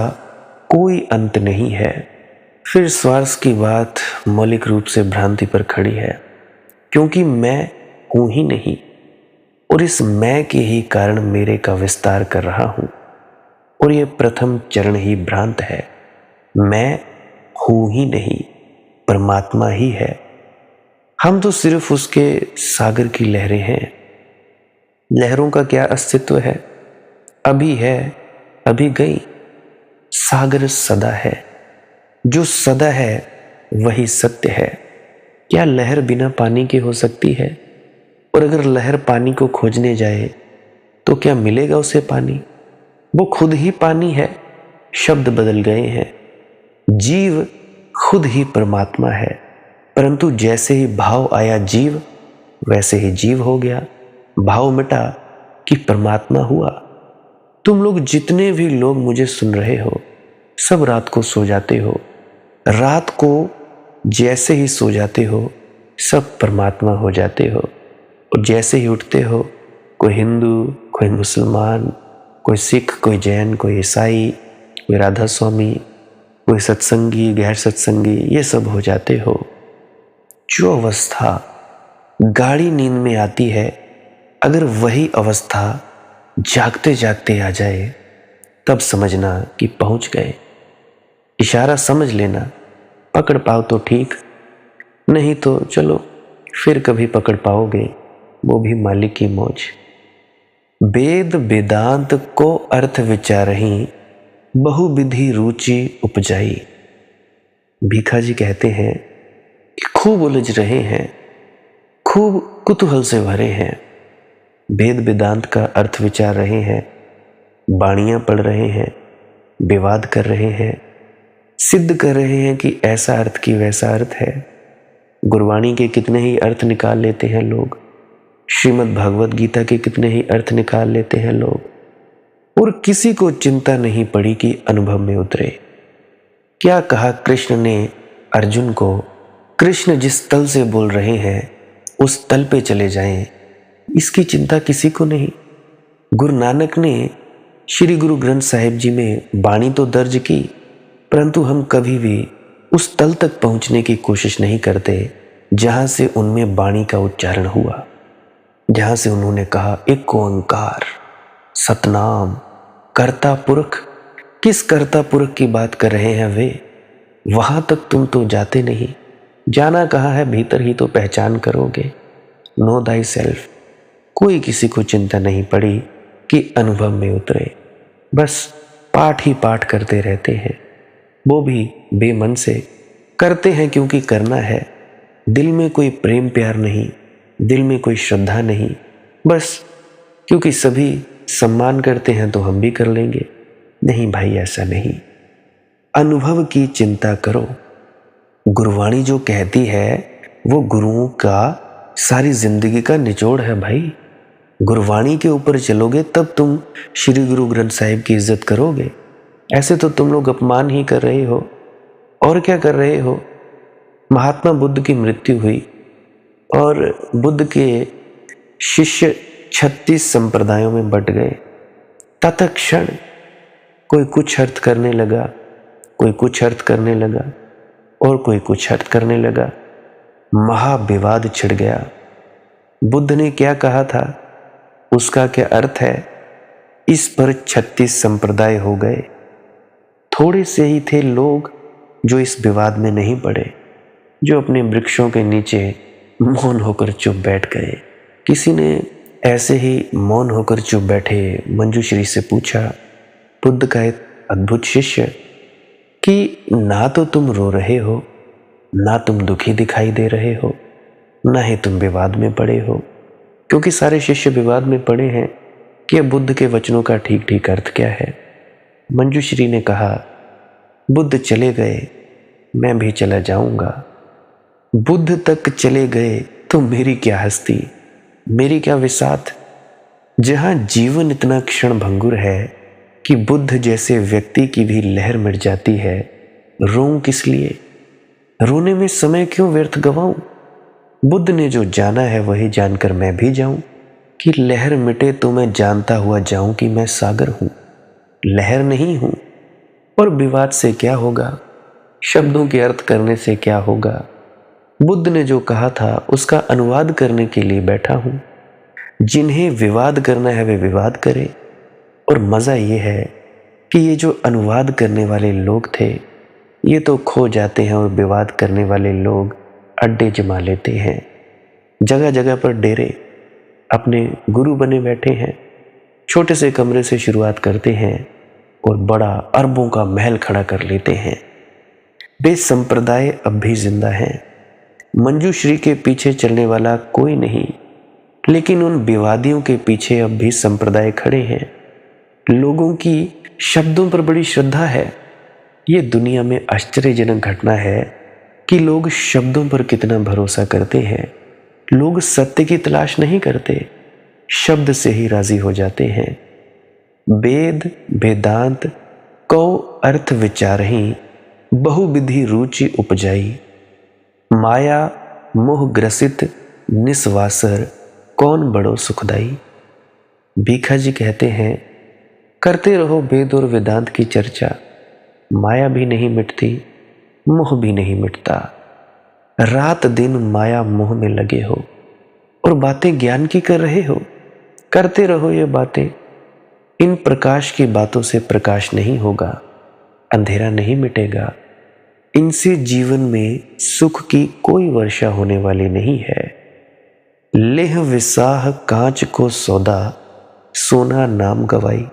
कोई अंत नहीं है। फिर स्वार्थ की बात मौलिक रूप से भ्रांति पर खड़ी है, क्योंकि मैं हूं ही नहीं और इस मैं के ही कारण मेरे का विस्तार कर रहा हूं। और यह प्रथम चरण ही भ्रांत है। मैं हूं ही नहीं, परमात्मा ही है। हम तो सिर्फ उसके सागर की लहरें हैं। लहरों का क्या अस्तित्व है? अभी है, अभी गई। सागर सदा है, जो सदा है वही सत्य है। क्या लहर बिना पानी के हो सकती है? और अगर लहर पानी को खोजने जाए तो क्या मिलेगा उसे पानी? वो खुद ही पानी है। शब्द बदल गए हैं। जीव खुद ही परमात्मा है, परंतु जैसे ही भाव आया जीव, वैसे ही जीव हो गया। भाव मिटा कि परमात्मा हुआ। तुम लोग जितने भी लोग मुझे सुन रहे हो, सब रात को सो जाते हो। रात को जैसे ही सो जाते हो, सब परमात्मा हो जाते हो। और जैसे ही उठते हो, कोई हिंदू, कोई मुसलमान, कोई सिख, कोई जैन, कोई ईसाई, कोई राधा स्वामी, कोई सत्संगी, गैर सत्संगी, ये सब हो जाते हो। जो अवस्था गाढ़ी नींद में आती है, अगर वही अवस्था जागते जागते आ जाए, तब समझना कि पहुंच गए। इशारा समझ लेना, पकड़ पाओ तो ठीक, नहीं तो चलो फिर कभी पकड़ पाओगे, वो भी मालिक की मौज। वेद वेदांत को अर्थ विचारही, बहुविधि रुचि उपजाई। भीखा जी कहते हैं कि खूब उलझ रहे हैं, खूब कुतूहल से भरे हैं, वेद वेदांत का अर्थ विचार रहे हैं, बाणियां पढ़ रहे हैं, विवाद कर रहे हैं, सिद्ध कर रहे हैं कि ऐसा अर्थ की वैसा अर्थ है। गुरबाणी के कितने ही अर्थ निकाल लेते हैं लोग, श्रीमद् भागवत गीता के कितने ही अर्थ निकाल लेते हैं लोग, और किसी को चिंता नहीं पड़ी कि अनुभव में उतरे। क्या कहा कृष्ण ने अर्जुन को? कृष्ण जिस तल से बोल रहे हैं उस तल पे चले जाएं, इसकी चिंता किसी को नहीं। गुरु नानक ने श्री गुरु ग्रंथ साहिब जी में बाणी तो दर्ज की, परंतु हम कभी भी उस तल तक पहुंचने की कोशिश नहीं करते जहां से उनमें बाणी का उच्चारण हुआ, जहां से उन्होंने कहा एक ओंकार, सतनाम, कर्ता पुरख। किस कर्ता पुरख की बात कर रहे हैं वे? वहां तक तुम तो जाते नहीं। जाना कहाँ है, भीतर ही तो पहचान करोगे। No thy self. कोई किसी को चिंता नहीं पड़ी कि अनुभव में उतरे, बस पाठ ही पाठ करते रहते हैं, वो भी बेमन से करते हैं क्योंकि करना है। दिल में कोई प्रेम प्यार नहीं, दिल में कोई श्रद्धा नहीं, बस क्योंकि सभी सम्मान करते हैं तो हम भी कर लेंगे। नहीं भाई, ऐसा नहीं। अनुभव की चिंता करो। गुरबाणी जो कहती है वो गुरुओं का सारी जिंदगी का निचोड़ है भाई। गुरबाणी के ऊपर चलोगे तब तुम श्री गुरु ग्रंथ साहिब की इज्जत करोगे। ऐसे तो तुम लोग अपमान ही कर रहे हो। और क्या कर रहे हो? महात्मा बुद्ध की मृत्यु हुई और बुद्ध के शिष्य 36 संप्रदायों में बंट गए। तत्क्षण कोई कुछ अर्थ करने लगा, कोई कुछ अर्थ करने लगा और कोई कुछ अर्थ करने लगा। महाविवाद छिड़ गया। बुद्ध ने क्या कहा था, उसका क्या अर्थ है, इस पर 36 संप्रदाय हो गए। थोड़े से ही थे लोग जो इस विवाद में नहीं पड़े, जो अपने वृक्षों के नीचे मौन होकर चुप बैठ गए। किसी ने ऐसे ही मौन होकर चुप बैठे मंजूश्री से पूछा, बुद्ध का एक अद्भुत शिष्य, कि ना तो तुम रो रहे हो, ना तुम दुखी दिखाई दे रहे हो, ना ही तुम विवाद में पड़े हो। क्योंकि सारे शिष्य विवाद में पड़े हैं कि बुद्ध के वचनों का ठीक ठीक अर्थ क्या है। मंजूश्री ने कहा, बुद्ध चले गए, मैं भी चला जाऊंगा। बुद्ध तक चले गए तो मेरी क्या हस्ती, मेरी क्या विसात। जहां जीवन इतना क्षण भंगुर है कि बुद्ध जैसे व्यक्ति की भी लहर मिट जाती है, रोऊं किस लिए? रोने में समय क्यों व्यर्थ गवाऊं? बुद्ध ने जो जाना है वही जानकर मैं भी जाऊं, कि लहर मिटे तो मैं जानता हुआ जाऊं कि मैं सागर हूं, लहर नहीं हूं। और विवाद से क्या होगा, शब्दों के अर्थ करने से क्या होगा? बुद्ध ने जो कहा था उसका अनुवाद करने के लिए बैठा हूं। जिन्हें विवाद करना है वे विवाद करें। और मजा ये है कि ये जो अनुवाद करने वाले लोग थे, ये तो खो जाते हैं और विवाद करने वाले लोग अड्डे जमा लेते हैं। जगह जगह पर डेरे, अपने गुरु बने बैठे हैं। छोटे से कमरे से शुरुआत करते हैं और बड़ा अरबों का महल खड़ा कर लेते हैं। वे संप्रदाय अब भी जिंदा हैं। मंजूश्री के पीछे चलने वाला कोई नहीं, लेकिन उन विवादियों के पीछे अब भी संप्रदाय खड़े हैं। लोगों की शब्दों पर बड़ी श्रद्धा है। ये दुनिया में आश्चर्यजनक घटना है कि लोग शब्दों पर कितना भरोसा करते हैं। लोग सत्य की तलाश नहीं करते, शब्द से ही राजी हो जाते हैं। वेद वेदांत को अर्थ विचारही, बहुविधि रुचि उपजाई। माया मोह ग्रसित निस्वासर, कौन बड़ो सुखदाई। भीखा जी कहते हैं, करते रहो वेद और वेदांत की चर्चा, माया भी नहीं मिटती, मोह भी नहीं मिटता। रात दिन माया मोह में लगे हो और बातें ज्ञान की कर रहे हो। करते रहो ये बातें, इन प्रकाश की बातों से प्रकाश नहीं होगा, अंधेरा नहीं मिटेगा। इनसे जीवन में सुख की कोई वर्षा होने वाली नहीं है। लेह विसाह कांच को सौदा, सोना नाम गवाई।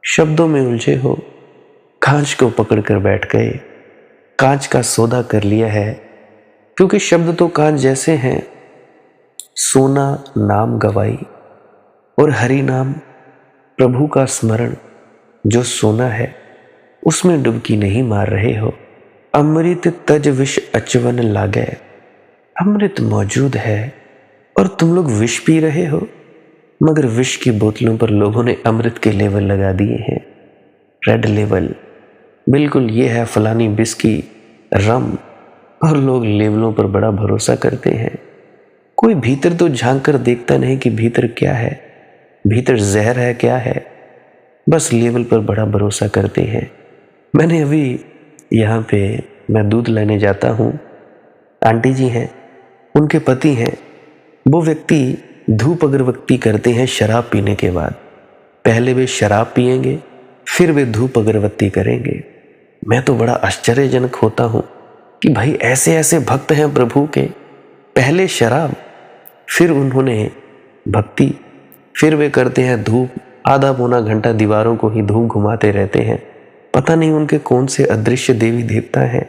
शब्दों में उलझे हो, कांच को पकड़कर बैठ गए, कांच का सौदा कर लिया है, क्योंकि शब्द तो कांच जैसे हैं। सोना नाम गवाई, और हरि नाम प्रभु का स्मरण जो सोना है उसमें डुबकी नहीं मार रहे हो। अमृत तज विष अचवन लागे। अमृत मौजूद है और तुम लोग विष पी रहे हो, मगर विष की बोतलों पर लोगों ने अमृत के लेवल लगा दिए हैं, रेड लेवल। बिल्कुल ये है फलानी बिस्की रम, और लोग लेवलों पर बड़ा भरोसा करते हैं। कोई भीतर तो झांक कर देखता नहीं कि भीतर क्या है, भीतर जहर है क्या है, बस लेवल पर बड़ा भरोसा करते हैं। मैंने अभी यहाँ पे मैं दूध लेने जाता हूँ, आंटी जी हैं, उनके पति हैं, वो व्यक्ति धूप अगरबत्ती करते हैं शराब पीने के बाद। पहले वे शराब पिएंगे, फिर वे धूप अगरबत्ती करेंगे। मैं तो बड़ा आश्चर्यजनक होता हूँ कि भाई ऐसे ऐसे भक्त हैं प्रभु के, पहले शराब, फिर उन्होंने भक्ति, फिर वे करते हैं धूप। आधा पौना घंटा दीवारों को ही धूप घुमाते रहते हैं। पता नहीं उनके कौन से अदृश्य देवी देवता हैं,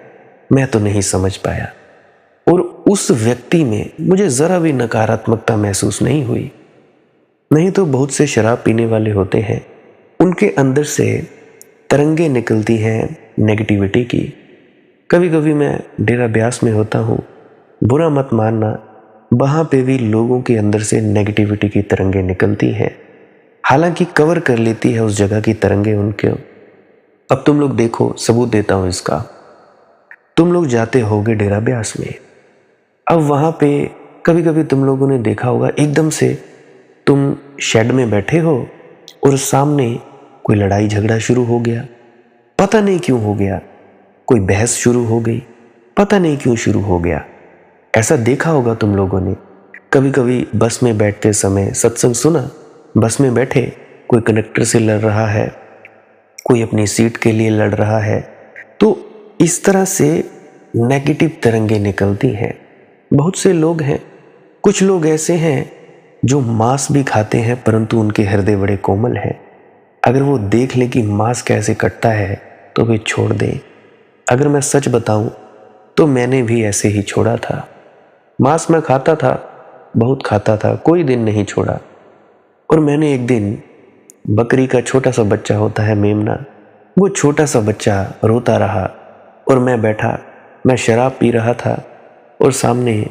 मैं तो नहीं समझ पाया। और उस व्यक्ति में मुझे जरा भी नकारात्मकता महसूस नहीं हुई। नहीं तो बहुत से शराब पीने वाले होते हैं, उनके अंदर से तरंगे निकलती हैं नेगेटिविटी की। कभी कभी मैं डेरा ब्यास में होता हूँ, बुरा मत मानना, वहाँ पे भी लोगों के अंदर से नेगेटिविटी की तरंगे निकलती हैं। हालांकि कवर कर लेती है उस जगह की तरंगे उनके। अब तुम लोग देखो, सबूत देता हूँ इसका। तुम लोग जाते होगे डेरा ब्यास में, अब वहाँ पे कभी कभी तुम लोगों ने देखा होगा, एकदम से तुम शेड में बैठे हो और सामने कोई लड़ाई झगड़ा शुरू हो गया। पता नहीं क्यों हो गया, कोई बहस शुरू हो गई, पता नहीं क्यों शुरू हो गया। ऐसा देखा होगा तुम लोगों ने। कभी कभी बस में बैठते समय सत्संग सुना, बस में बैठे, कोई कंडक्टर से लड़ रहा है, कोई अपनी सीट के लिए लड़ रहा है। तो इस तरह से नेगेटिव तरंगे निकलती हैं। बहुत से लोग हैं, कुछ लोग ऐसे हैं जो मांस भी खाते हैं, परंतु उनके हृदय बड़े कोमल हैं। अगर वो देख ले कि मांस कैसे कटता है तो वे छोड़ दें। अगर मैं सच बताऊं तो मैंने भी ऐसे ही छोड़ा था। मांस मैं खाता था, बहुत खाता था, कोई दिन नहीं छोड़ा। और मैंने एक दिन बकरी का छोटा सा बच्चा होता है मेमना, वो छोटा सा बच्चा रोता रहा और मैं बैठा, मैं शराब पी रहा था और सामने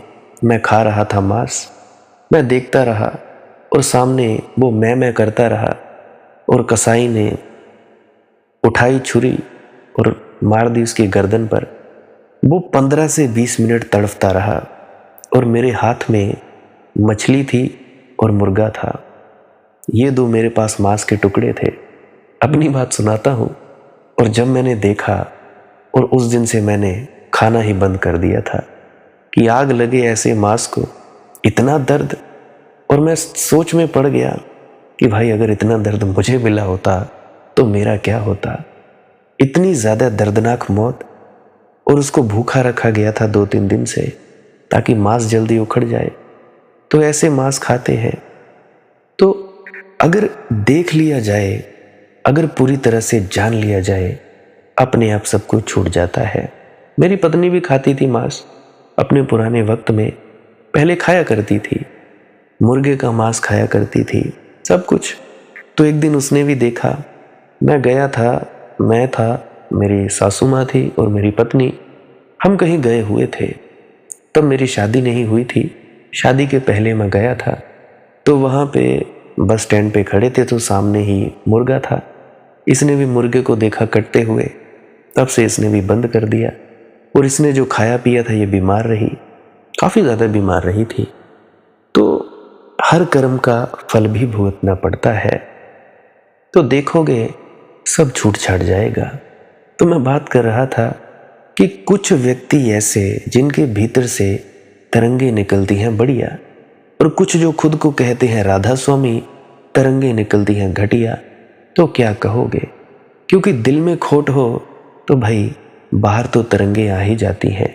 मैं खा रहा था मांस। मैं देखता रहा और सामने वो मैं करता रहा और कसाई ने उठाई छुरी और मार दी उसकी गर्दन पर। वो 15 से 20 मिनट तड़फता रहा और मेरे हाथ में मछली थी और मुर्गा था। ये दो मेरे पास मांस के टुकड़े थे। अपनी बात सुनाता हूँ। और जब मैंने देखा, और उस दिन से मैंने खाना ही बंद कर दिया था कि आग लगे ऐसे मांस को, इतना दर्द। और मैं सोच में पड़ गया कि भाई अगर इतना दर्द मुझे मिला होता तो मेरा क्या होता। इतनी ज़्यादा दर्दनाक मौत, और उसको भूखा रखा गया था 2-3 दिन से ताकि मांस जल्दी उखड़ जाए। तो ऐसे मांस खाते हैं। तो अगर देख लिया जाए, अगर पूरी तरह से जान लिया जाए, अपने आप सब कुछ छूट जाता है। मेरी पत्नी भी खाती थी मांस अपने पुराने वक्त में, पहले खाया करती थी, मुर्गे का मांस खाया करती थी, सब कुछ। तो एक दिन उसने भी देखा, मैं गया था, मैं था, मेरी सासू माँ थी और मेरी पत्नी, हम कहीं गए हुए थे। तब मेरी शादी नहीं हुई थी, शादी के पहले मैं गया था। तो वहाँ पे बस स्टैंड पे खड़े थे तो सामने ही मुर्गा था। इसने भी मुर्गे को देखा कटते हुए, तब से इसने भी बंद कर दिया। और इसने जो खाया पिया था ये बीमार रही, काफ़ी ज़्यादा बीमार रही थी। तो हर कर्म का फल भी भुगतना पड़ता है, तो देखोगे सब छूट छाट जाएगा। तो मैं बात कर रहा था कि कुछ व्यक्ति ऐसे जिनके भीतर से तरंगे निकलती हैं बढ़िया, और कुछ जो खुद को कहते हैं राधा स्वामी, तरंगे निकलती हैं घटिया। तो क्या कहोगे? क्योंकि दिल में खोट हो तो भाई बाहर तो तरंगे आ ही जाती हैं।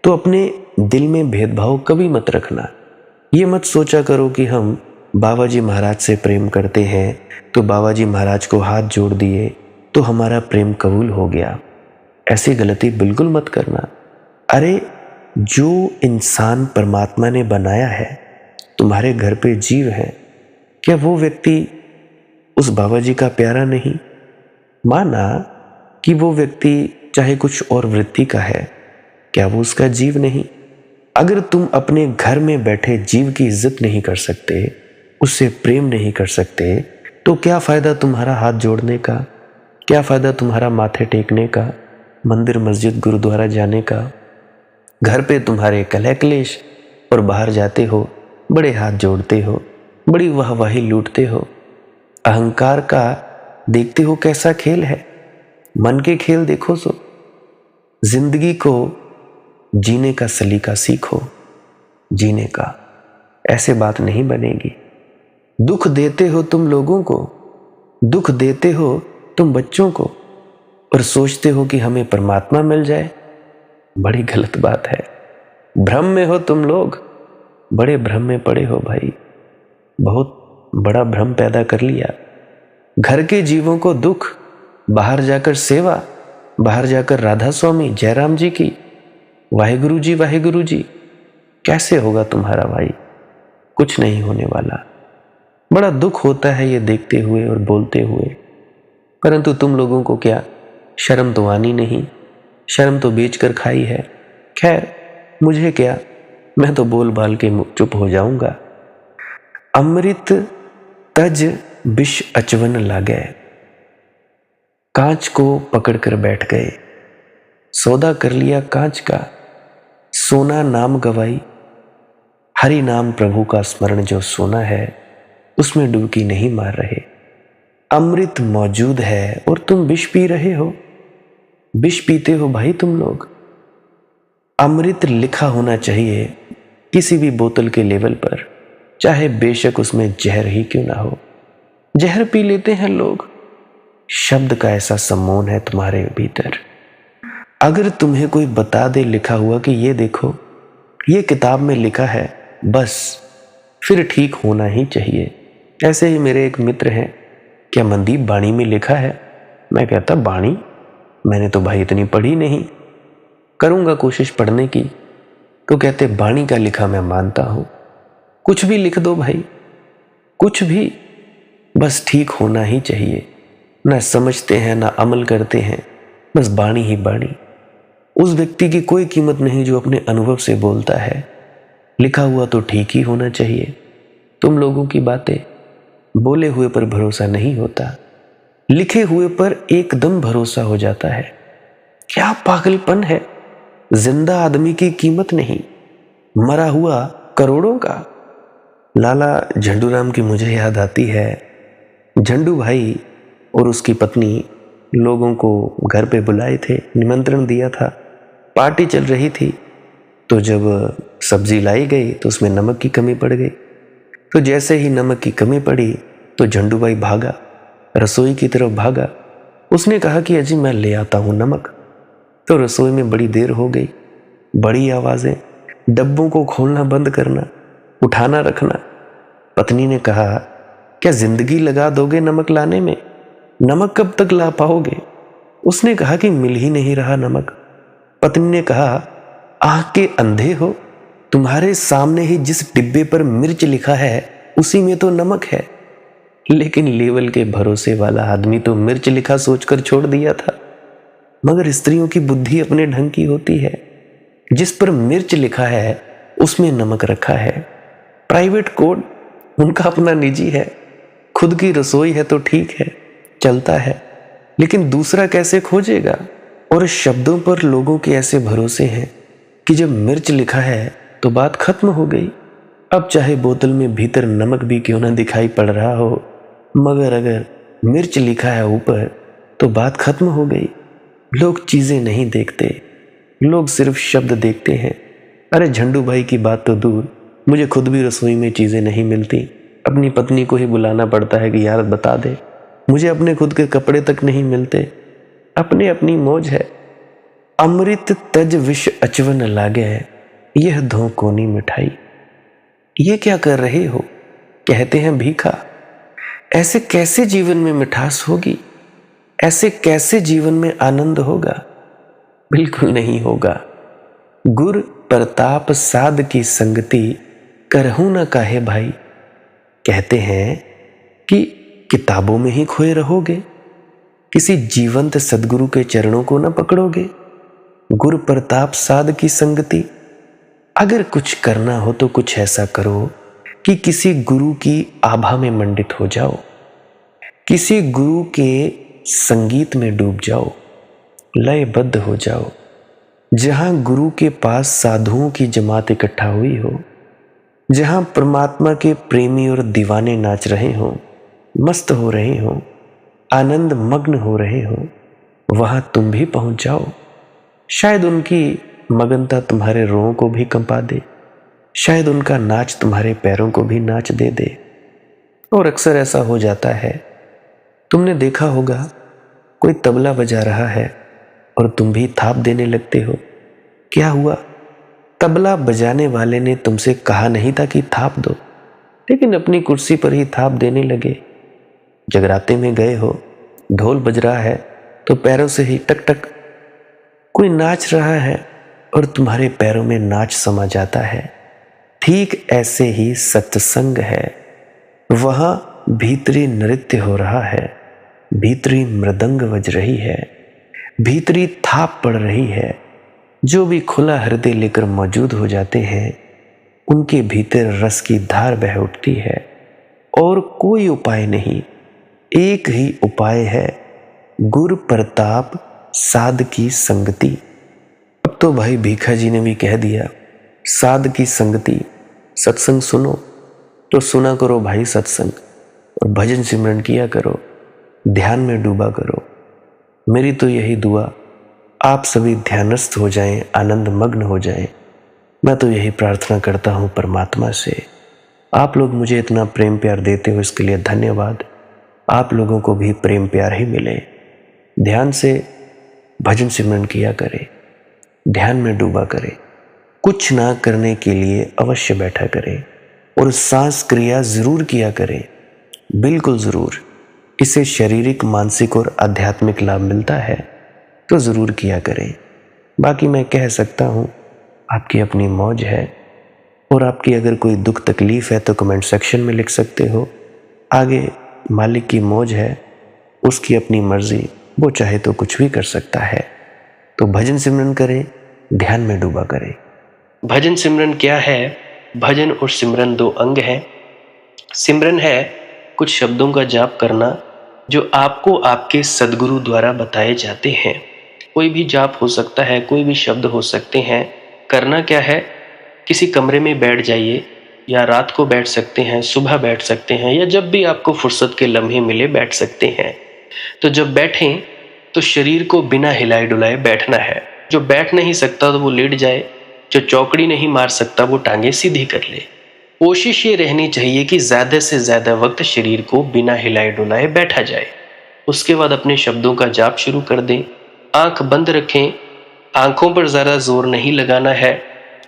तो अपने दिल में भेदभाव कभी मत रखना। ये मत सोचा करो कि हम बाबा जी महाराज से प्रेम करते हैं तो बाबा जी महाराज को हाथ जोड़ दिए तो हमारा प्रेम कबूल हो गया। ऐसी गलती बिल्कुल मत करना। अरे जो इंसान परमात्मा ने बनाया है, तुम्हारे घर पे जीव है, क्या वो व्यक्ति उस बाबा जी का प्यारा नहीं? माना कि वो व्यक्ति चाहे कुछ और वृत्ति का है, क्या वो उसका जीव नहीं? अगर तुम अपने घर में बैठे जीव की इज्जत नहीं कर सकते, उससे प्रेम नहीं कर सकते, तो क्या फायदा तुम्हारा हाथ जोड़ने का? क्या फायदा तुम्हारा माथे टेकने का, मंदिर मस्जिद गुरुद्वारा जाने का? घर पे तुम्हारे कलह क्लेश और बाहर जाते हो बड़े हाथ जोड़ते हो, बड़ी वाहवाही लूटते हो। अहंकार का देखते हो कैसा खेल है? मन के खेल देखो। सो जिंदगी को जीने का सलीका सीखो, जीने का। ऐसे बात नहीं बनेगी। दुख देते हो तुम लोगों को, दुख देते हो तुम बच्चों को, और सोचते हो कि हमें परमात्मा मिल जाए। बड़ी गलत बात है। भ्रम में हो तुम लोग, बड़े भ्रम में पड़े हो भाई। बहुत बड़ा भ्रम पैदा कर लिया। घर के जीवों को दुख, बाहर जाकर सेवा, बाहर जाकर राधा स्वामी जयराम जी की, वाहेगुरु जी। कैसे होगा तुम्हारा भाई? कुछ नहीं होने वाला। बड़ा दुख होता है ये देखते हुए और बोलते हुए, परंतु तुम लोगों को क्या शर्म तो आनी नहीं। शर्म तो बेचकर खाई है। खैर मुझे क्या, मैं तो बोल बाल के चुप हो जाऊंगा। अमृत तज विष अचवन लागे, कांच को पकड़कर बैठ गए। सौदा कर लिया कांच का, सोना नाम गवाई। हरि नाम प्रभु का स्मरण जो सोना है, उसमें डुबकी नहीं मार रहे। अमृत मौजूद है और तुम विष पी रहे हो। विष पीते हो भाई तुम लोग। अमृत लिखा होना चाहिए किसी भी बोतल के लेवल पर, चाहे बेशक उसमें जहर ही क्यों ना हो। जहर पी लेते हैं लोग। शब्द का ऐसा सम्मोहन है तुम्हारे भीतर। अगर तुम्हें कोई बता दे लिखा हुआ कि ये देखो ये किताब में लिखा है, बस फिर ठीक होना ही चाहिए। ऐसे ही मेरे एक मित्र हैं, क्या मनदीप बाणी में लिखा है? मैं कहता बाणी, मैंने तो भाई इतनी पढ़ी नहीं, करूंगा कोशिश पढ़ने की। तो कहते बाणी का लिखा मैं मानता हूं। कुछ भी लिख दो भाई, कुछ भी, बस ठीक होना ही चाहिए। ना समझते हैं ना अमल करते हैं, बस बाणी ही बाणी। उस व्यक्ति की कोई कीमत नहीं जो अपने अनुभव से बोलता है। लिखा हुआ तो ठीक ही होना चाहिए। तुम लोगों की बातें, बोले हुए पर भरोसा नहीं होता, लिखे हुए पर एकदम भरोसा हो जाता है। क्या पागलपन है। जिंदा आदमी की कीमत नहीं, मरा हुआ करोड़ों का। लाला झंडूराम की मुझे याद आती है। झंडू भाई और उसकी पत्नी लोगों को घर पे बुलाए थे, निमंत्रण दिया था, पार्टी चल रही थी। तो जब सब्जी लाई गई तो उसमें नमक की कमी पड़ गई। तो जैसे ही नमक की कमी पड़ी तो झंडू भाई भागा, रसोई की तरफ भागा। उसने कहा कि अजी मैं ले आता हूँ नमक। तो रसोई में बड़ी देर हो गई, बड़ी आवाज़ें, डब्बों को खोलना बंद करना, उठाना रखना। पत्नी ने कहा क्या जिंदगी लगा दोगे नमक लाने में? नमक कब तक ला पाओगे? उसने कहा कि मिल ही नहीं रहा नमक। पत्नी ने कहा आंख के अंधे हो, तुम्हारे सामने ही जिस डिब्बे पर मिर्च लिखा है उसी में तो नमक है। लेकिन लेवल के भरोसे वाला आदमी तो मिर्च लिखा सोचकर छोड़ दिया था। मगर स्त्रियों की बुद्धि अपने ढंग की होती है। जिस पर मिर्च लिखा है उसमें नमक रखा है। प्राइवेट कोड उनका अपना निजी है। खुद की रसोई है तो ठीक है, चलता है, लेकिन दूसरा कैसे खोजेगा? और शब्दों पर लोगों के ऐसे भरोसे हैं कि जब मिर्च लिखा है तो बात खत्म हो गई। अब चाहे बोतल में भीतर नमक भी क्यों ना दिखाई पड़ रहा हो, मगर अगर मिर्च लिखा है ऊपर तो बात खत्म हो गई। लोग चीजें नहीं देखते, लोग सिर्फ शब्द देखते हैं। अरे झंडू भाई की बात तो दूर, मुझे खुद भी रसोई में चीजें नहीं मिलती। अपनी पत्नी को ही बुलाना पड़ता है कि यार बता दे। मुझे अपने खुद के कपड़े तक नहीं मिलते। अपनी अपनी मौज है। अमृत तज विष अचवन लागे, यह धो कोनी मिठाई। ये क्या कर रहे हो, कहते हैं भीखा। ऐसे कैसे जीवन में मिठास होगी, ऐसे कैसे जीवन में आनंद होगा? बिल्कुल नहीं होगा। गुर प्रताप साध की संगति, करहूं न काहे भाई। कहते हैं कि किताबों में ही खोए रहोगे, किसी जीवंत सदगुरु के चरणों को न पकड़ोगे। गुर प्रताप साध की संगति, अगर कुछ करना हो तो कुछ ऐसा करो कि किसी गुरु की आभा में मंडित हो जाओ, किसी गुरु के संगीत में डूब जाओ, लयबद्ध हो जाओ। जहां गुरु के पास साधुओं की जमात इकट्ठा हुई हो, जहां परमात्मा के प्रेमी और दीवाने नाच रहे हों, मस्त हो रहे हों, आनंद मग्न हो रहे हों, वहां तुम भी पहुंच जाओ। शायद उनकी मगनता तुम्हारे रोओं को भी कंपा दे, शायद उनका नाच तुम्हारे पैरों को भी नाच दे दे। और अक्सर ऐसा हो जाता है। तुमने देखा होगा, कोई तबला बजा रहा है और तुम भी थाप देने लगते हो। क्या हुआ? तबला बजाने वाले ने तुमसे कहा नहीं था कि थाप दो, लेकिन अपनी कुर्सी पर ही थाप देने लगे। जगराते में गए हो, ढोल बज रहा है तो पैरों से ही टक टक। कोई नाच रहा है और तुम्हारे पैरों में नाच समा जाता है। ठीक ऐसे ही सत्संग है। वहां भीतरी नृत्य हो रहा है, भीतरी मृदंग बज रही है, भीतरी थाप पड़ रही है। जो भी खुला हृदय लेकर मौजूद हो जाते हैं, उनके भीतर रस की धार बह उठती है। और कोई उपाय नहीं, एक ही उपाय है, गुर प्रताप साध की संगति। अब तो भाई भीखा जी ने भी कह दिया, साध की संगति। सत्संग सुनो तो सुना करो भाई सत्संग, और भजन सिमरन किया करो, ध्यान में डूबा करो। मेरी तो यही दुआ, आप सभी ध्यानस्थ हो जाएं, आनंद मग्न हो जाएं। मैं तो यही प्रार्थना करता हूं परमात्मा से। आप लोग मुझे इतना प्रेम प्यार देते हो, इसके लिए धन्यवाद। आप लोगों को भी प्रेम प्यार ही मिले। ध्यान से भजन सिमरन किया करें, ध्यान में डूबा करें, कुछ ना करने के लिए अवश्य बैठा करें, और सांस क्रिया जरूर किया करें, बिल्कुल जरूर। इससे शारीरिक, मानसिक और आध्यात्मिक लाभ मिलता है, तो जरूर किया करें। बाकी मैं कह सकता हूँ, आपकी अपनी मौज है। और आपकी अगर कोई दुख तकलीफ है तो कमेंट सेक्शन में लिख सकते हो। आगे मालिक की मौज है, उसकी अपनी मर्जी, वो चाहे तो कुछ भी कर सकता है। तो भजन सिमरन करें, ध्यान में डूबा करें। भजन सिमरन क्या है? भजन और सिमरन दो अंग हैं। सिमरन है कुछ शब्दों का जाप करना जो आपको आपके सदगुरु द्वारा बताए जाते हैं। कोई भी जाप हो सकता है, कोई भी शब्द हो सकते हैं। करना क्या है? किसी कमरे में बैठ जाइए, या रात को बैठ सकते हैं, सुबह बैठ सकते हैं, या जब भी आपको फुर्सत के लम्हे मिले बैठ सकते हैं। तो जब बैठें तो शरीर को बिना हिलाए डुलाए बैठना है। जो बैठ नहीं सकता तो वो लेट जाए, जो चौकड़ी नहीं मार सकता वो टांगे सीधी कर ले। कोशिश ये रहनी चाहिए कि ज़्यादा से ज़्यादा वक्त शरीर को बिना हिलाए डुलाए बैठा जाए। उसके बाद अपने शब्दों का जाप शुरू कर दें। आंख बंद रखें, आंखों पर ज़्यादा जोर नहीं लगाना है,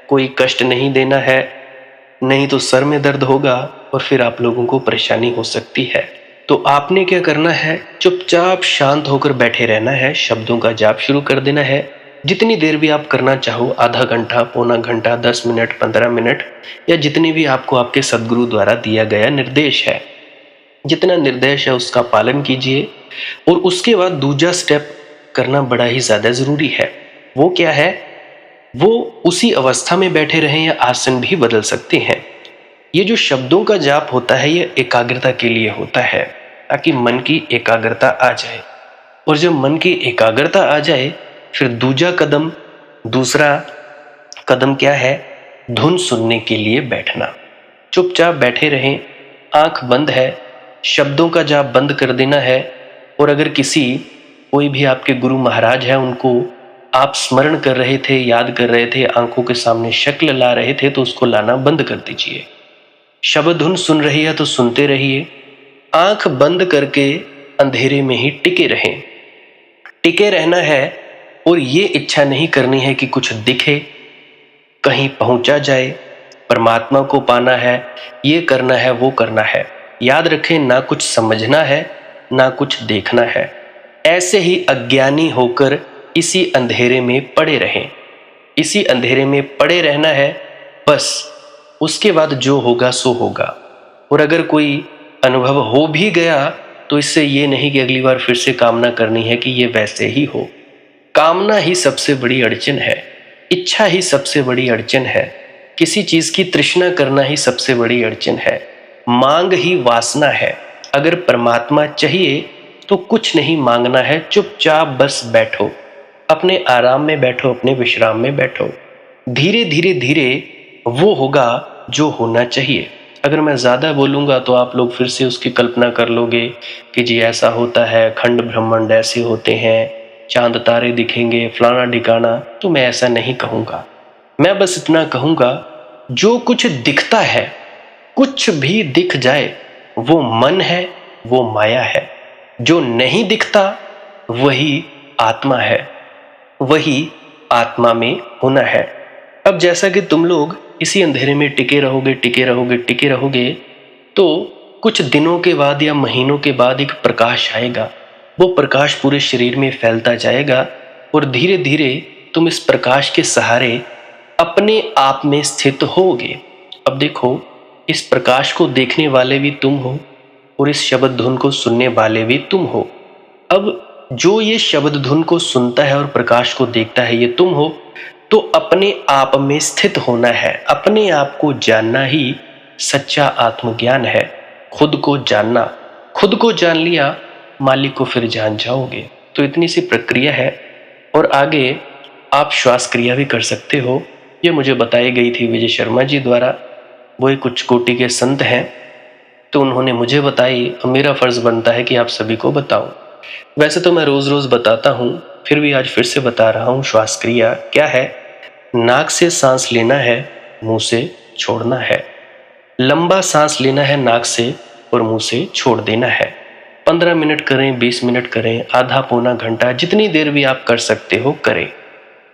कोई कष्ट नहीं देना है, नहीं तो सर में दर्द होगा और फिर आप लोगों को परेशानी हो सकती है। तो आपने क्या करना है? चुपचाप शांत होकर बैठे रहना है, शब्दों का जाप शुरू कर देना है। जितनी देर भी आप करना चाहो, आधा घंटा, पौना घंटा, 10 मिनट, 15 मिनट, या जितनी भी आपको आपके सदगुरु द्वारा दिया गया निर्देश है, जितना निर्देश है उसका पालन कीजिए। और उसके बाद दूसरा स्टेप करना बड़ा ही ज़्यादा ज़रूरी है। वो क्या है? वो उसी अवस्था में बैठे रहें या आसन भी बदल सकते हैं। ये जो शब्दों का जाप होता है, ये एकाग्रता के लिए होता है, ताकि मन की एकाग्रता आ जाए। और जब मन की एकाग्रता आ जाए, फिर दूसरा कदम क्या है? धुन सुनने के लिए बैठना। चुपचाप बैठे रहें, आंख बंद है, शब्दों का जाप बंद कर देना है। और अगर कोई भी आपके गुरु महाराज है, उनको आप स्मरण कर रहे थे, याद कर रहे थे, आंखों के सामने शक्ल ला रहे थे, तो उसको लाना बंद कर दीजिए। शब्द धुन सुन रही है तो सुनते रहिए, आंख बंद करके अंधेरे में ही टिके रहें। टिके रहना है और ये इच्छा नहीं करनी है कि कुछ दिखे, कहीं पहुंचा जाए, परमात्मा को पाना है, ये करना है, वो करना है। याद रखें, ना कुछ समझना है, ना कुछ देखना है। ऐसे ही अज्ञानी होकर इसी अंधेरे में पड़े रहें। इसी अंधेरे में पड़े रहना है बस। उसके बाद जो होगा सो होगा। और अगर कोई अनुभव हो भी गया तो इससे ये नहीं कि अगली बार फिर से कामना करनी है कि ये वैसे ही हो। कामना ही सबसे बड़ी अड़चन है, इच्छा ही सबसे बड़ी अड़चन है, किसी चीज की तृष्णा करना ही सबसे बड़ी अड़चन है, मांग ही वासना है। अगर परमात्मा चाहिए तो कुछ नहीं मांगना है, चुपचाप बस बैठो, अपने आराम में बैठो, अपने विश्राम में बैठो। धीरे धीरे धीरे वो होगा जो होना चाहिए। अगर मैं ज़्यादा बोलूँगा तो आप लोग फिर से उसकी कल्पना कर लोगे कि जी ऐसा होता है, खंड ब्रह्मांड ऐसे होते हैं, चांद तारे दिखेंगे, फलाना ढिकाना। तो मैं ऐसा नहीं कहूँगा, मैं बस इतना कहूँगा, जो कुछ दिखता है, कुछ भी दिख जाए, वो मन है, वो माया है। जो नहीं दिखता वही आत्मा है, वही आत्मा में होना है। अब जैसा कि तुम लोग इसी अंधेरे में टिके रहोगे, टिके रहोगे, टिके रहोगे, तो कुछ दिनों के बाद या महीनों के बाद एक प्रकाश आएगा। वो प्रकाश पूरे शरीर में फैलता जाएगा और धीरे धीरे तुम इस प्रकाश के सहारे अपने आप में स्थित होगे। अब देखो, इस प्रकाश को देखने वाले भी तुम हो और इस शब्द धुन को सुनने वाले भी तुम हो। अब जो ये शब्द धुन को सुनता है और प्रकाश को देखता है, ये तुम हो। तो अपने आप में स्थित होना है, अपने आप को जानना ही सच्चा आत्मज्ञान है। खुद को जानना, खुद को जान लिया, मालिक को फिर जान जाओगे। तो इतनी सी प्रक्रिया है। और आगे आप श्वास क्रिया भी कर सकते हो। ये मुझे बताई गई थी विजय शर्मा जी द्वारा। वो एक उच्च कोटि के संत हैं, तो उन्होंने मुझे बताई और मेरा फर्ज बनता है कि आप सभी को बताऊं। वैसे तो मैं रोज रोज बताता हूं, फिर भी आज फिर से बता रहा हूं। श्वास क्रिया क्या है? नाक से सांस लेना है, मुंह से छोड़ना है। लंबा सांस लेना है नाक से और मुंह से छोड़ देना है। 15 मिनट करें, 20 मिनट करें, आधा पौना घंटा, जितनी देर भी आप कर सकते हो करें।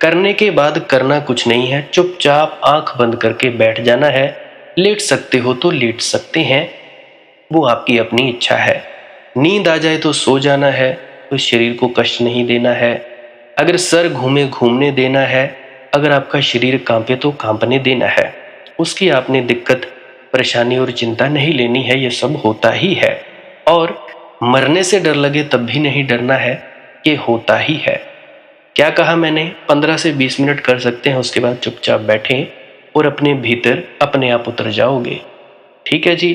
करने के बाद करना कुछ नहीं है, चुपचाप आंख बंद करके बैठ जाना है। लेट सकते हो तो लेट सकते हैं, वो आपकी अपनी इच्छा है। नींद आ जाए तो सो जाना है, तो शरीर को कष्ट नहीं देना है। अगर सर घूमे घूमने देना है, अगर आपका शरीर कांपे तो कांपने देना है। उसकी आपने दिक्कत, परेशानी और चिंता नहीं लेनी है, ये सब होता ही है। और मरने से डर लगे तब भी नहीं डरना है, ये होता ही है। क्या कहा मैंने? 15 से 20 मिनट कर सकते हैं, उसके बाद चुपचाप बैठें और अपने भीतर अपने आप उतर जाओगे। ठीक है जी।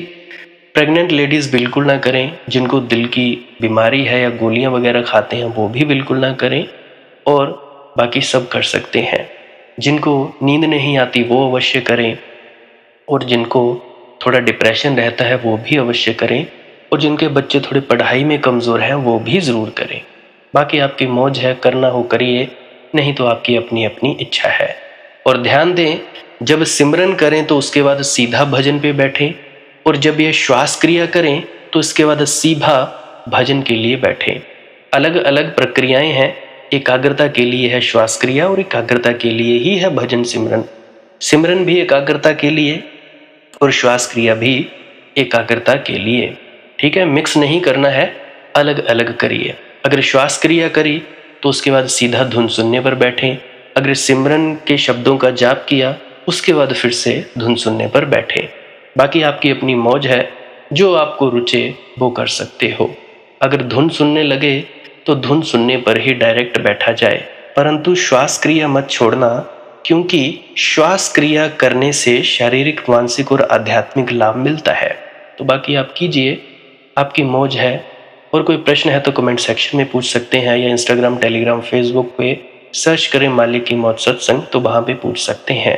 प्रेग्नेंट लेडीज़ बिल्कुल ना करें, जिनको दिल की बीमारी है या गोलियां वगैरह खाते हैं वो भी बिल्कुल ना करें, और बाकी सब कर सकते हैं। जिनको नींद नहीं आती वो अवश्य करें, और जिनको थोड़ा डिप्रेशन रहता है वो भी अवश्य करें, और जिनके बच्चे थोड़े पढ़ाई में कमज़ोर हैं वो भी ज़रूर करें। बाकी आपकी मौज है, करना हो करिए, नहीं तो आपकी अपनी अपनी इच्छा है। और ध्यान दें, जब सिमरन करें तो उसके बाद सीधा भजन पे बैठें, और जब ये श्वास क्रिया करें तो इसके बाद सीधा भजन के लिए बैठें। अलग अलग प्रक्रियाएं हैं, एकाग्रता के लिए है श्वास क्रिया और एकाग्रता के लिए ही है भजन सिमरन। सिमरन भी एकाग्रता के लिए और श्वास क्रिया भी एकाग्रता के लिए। ठीक है, मिक्स नहीं करना है, अलग अलग करिए। अगर श्वास क्रिया करी तो उसके बाद सीधा धुन सुनने पर बैठें। अगर सिमरन के शब्दों का जाप किया उसके बाद फिर से धुन सुनने पर बैठे। बाकी आपकी अपनी मौज है, जो आपको रुचे वो कर सकते हो। अगर धुन सुनने लगे तो धुन सुनने पर ही डायरेक्ट बैठा जाए, परंतु श्वास क्रिया मत छोड़ना, क्योंकि श्वास क्रिया करने से शारीरिक, मानसिक और आध्यात्मिक लाभ मिलता है। तो बाकी आप कीजिए, आपकी मौज है। और कोई प्रश्न है तो कमेंट सेक्शन में पूछ सकते हैं, या इंस्टाग्राम, टेलीग्राम, फेसबुक पे सर्च करें मालिक की मौज सत्संग, तो वहाँ पे पूछ सकते हैं।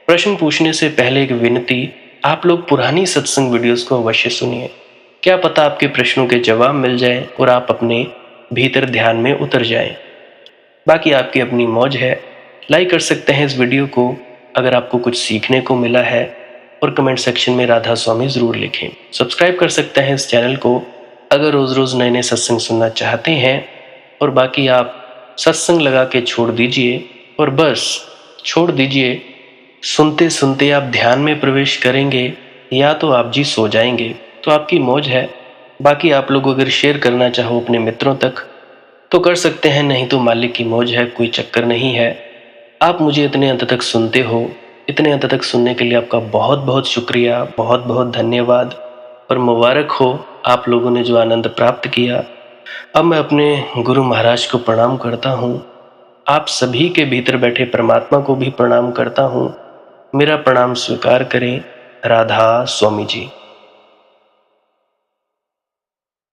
प्रश्न पूछने से पहले एक विनती, आप लोग पुरानी सत्संग वीडियोस को अवश्य सुनिए। क्या पता आपके प्रश्नों के जवाब मिल जाएं और आप अपने भीतर ध्यान में उतर जाएं। बाकी आपकी अपनी मौज है। लाइक कर सकते हैं इस वीडियो को अगर आपको कुछ सीखने को मिला है, और कमेंट सेक्शन में राधा स्वामी ज़रूर लिखें। सब्सक्राइब कर सकते हैं इस चैनल को अगर रोज़ रोज़ नए नए सत्संग सुनना चाहते हैं। और बाकी आप सत्संग लगा के छोड़ दीजिए और बस छोड़ दीजिए। सुनते सुनते आप ध्यान में प्रवेश करेंगे या तो आप जी सो जाएंगे, तो आपकी मौज है। बाकी आप लोग अगर शेयर करना चाहो अपने मित्रों तक तो कर सकते हैं, नहीं तो मालिक की मौज है, कोई चक्कर नहीं है। आप मुझे इतने अंत तक सुनते हो, इतने अंत तक सुनने के लिए आपका बहुत बहुत शुक्रिया, बहुत बहुत धन्यवाद। और मुबारक हो आप लोगों ने जो आनंद प्राप्त किया। अब मैं अपने गुरु महाराज को प्रणाम करता हूँ। आप सभी के भीतर बैठे परमात्मा को भी प्रणाम करता हूँ। मेरा प्रणाम स्वीकार करें। राधा स्वामी जी।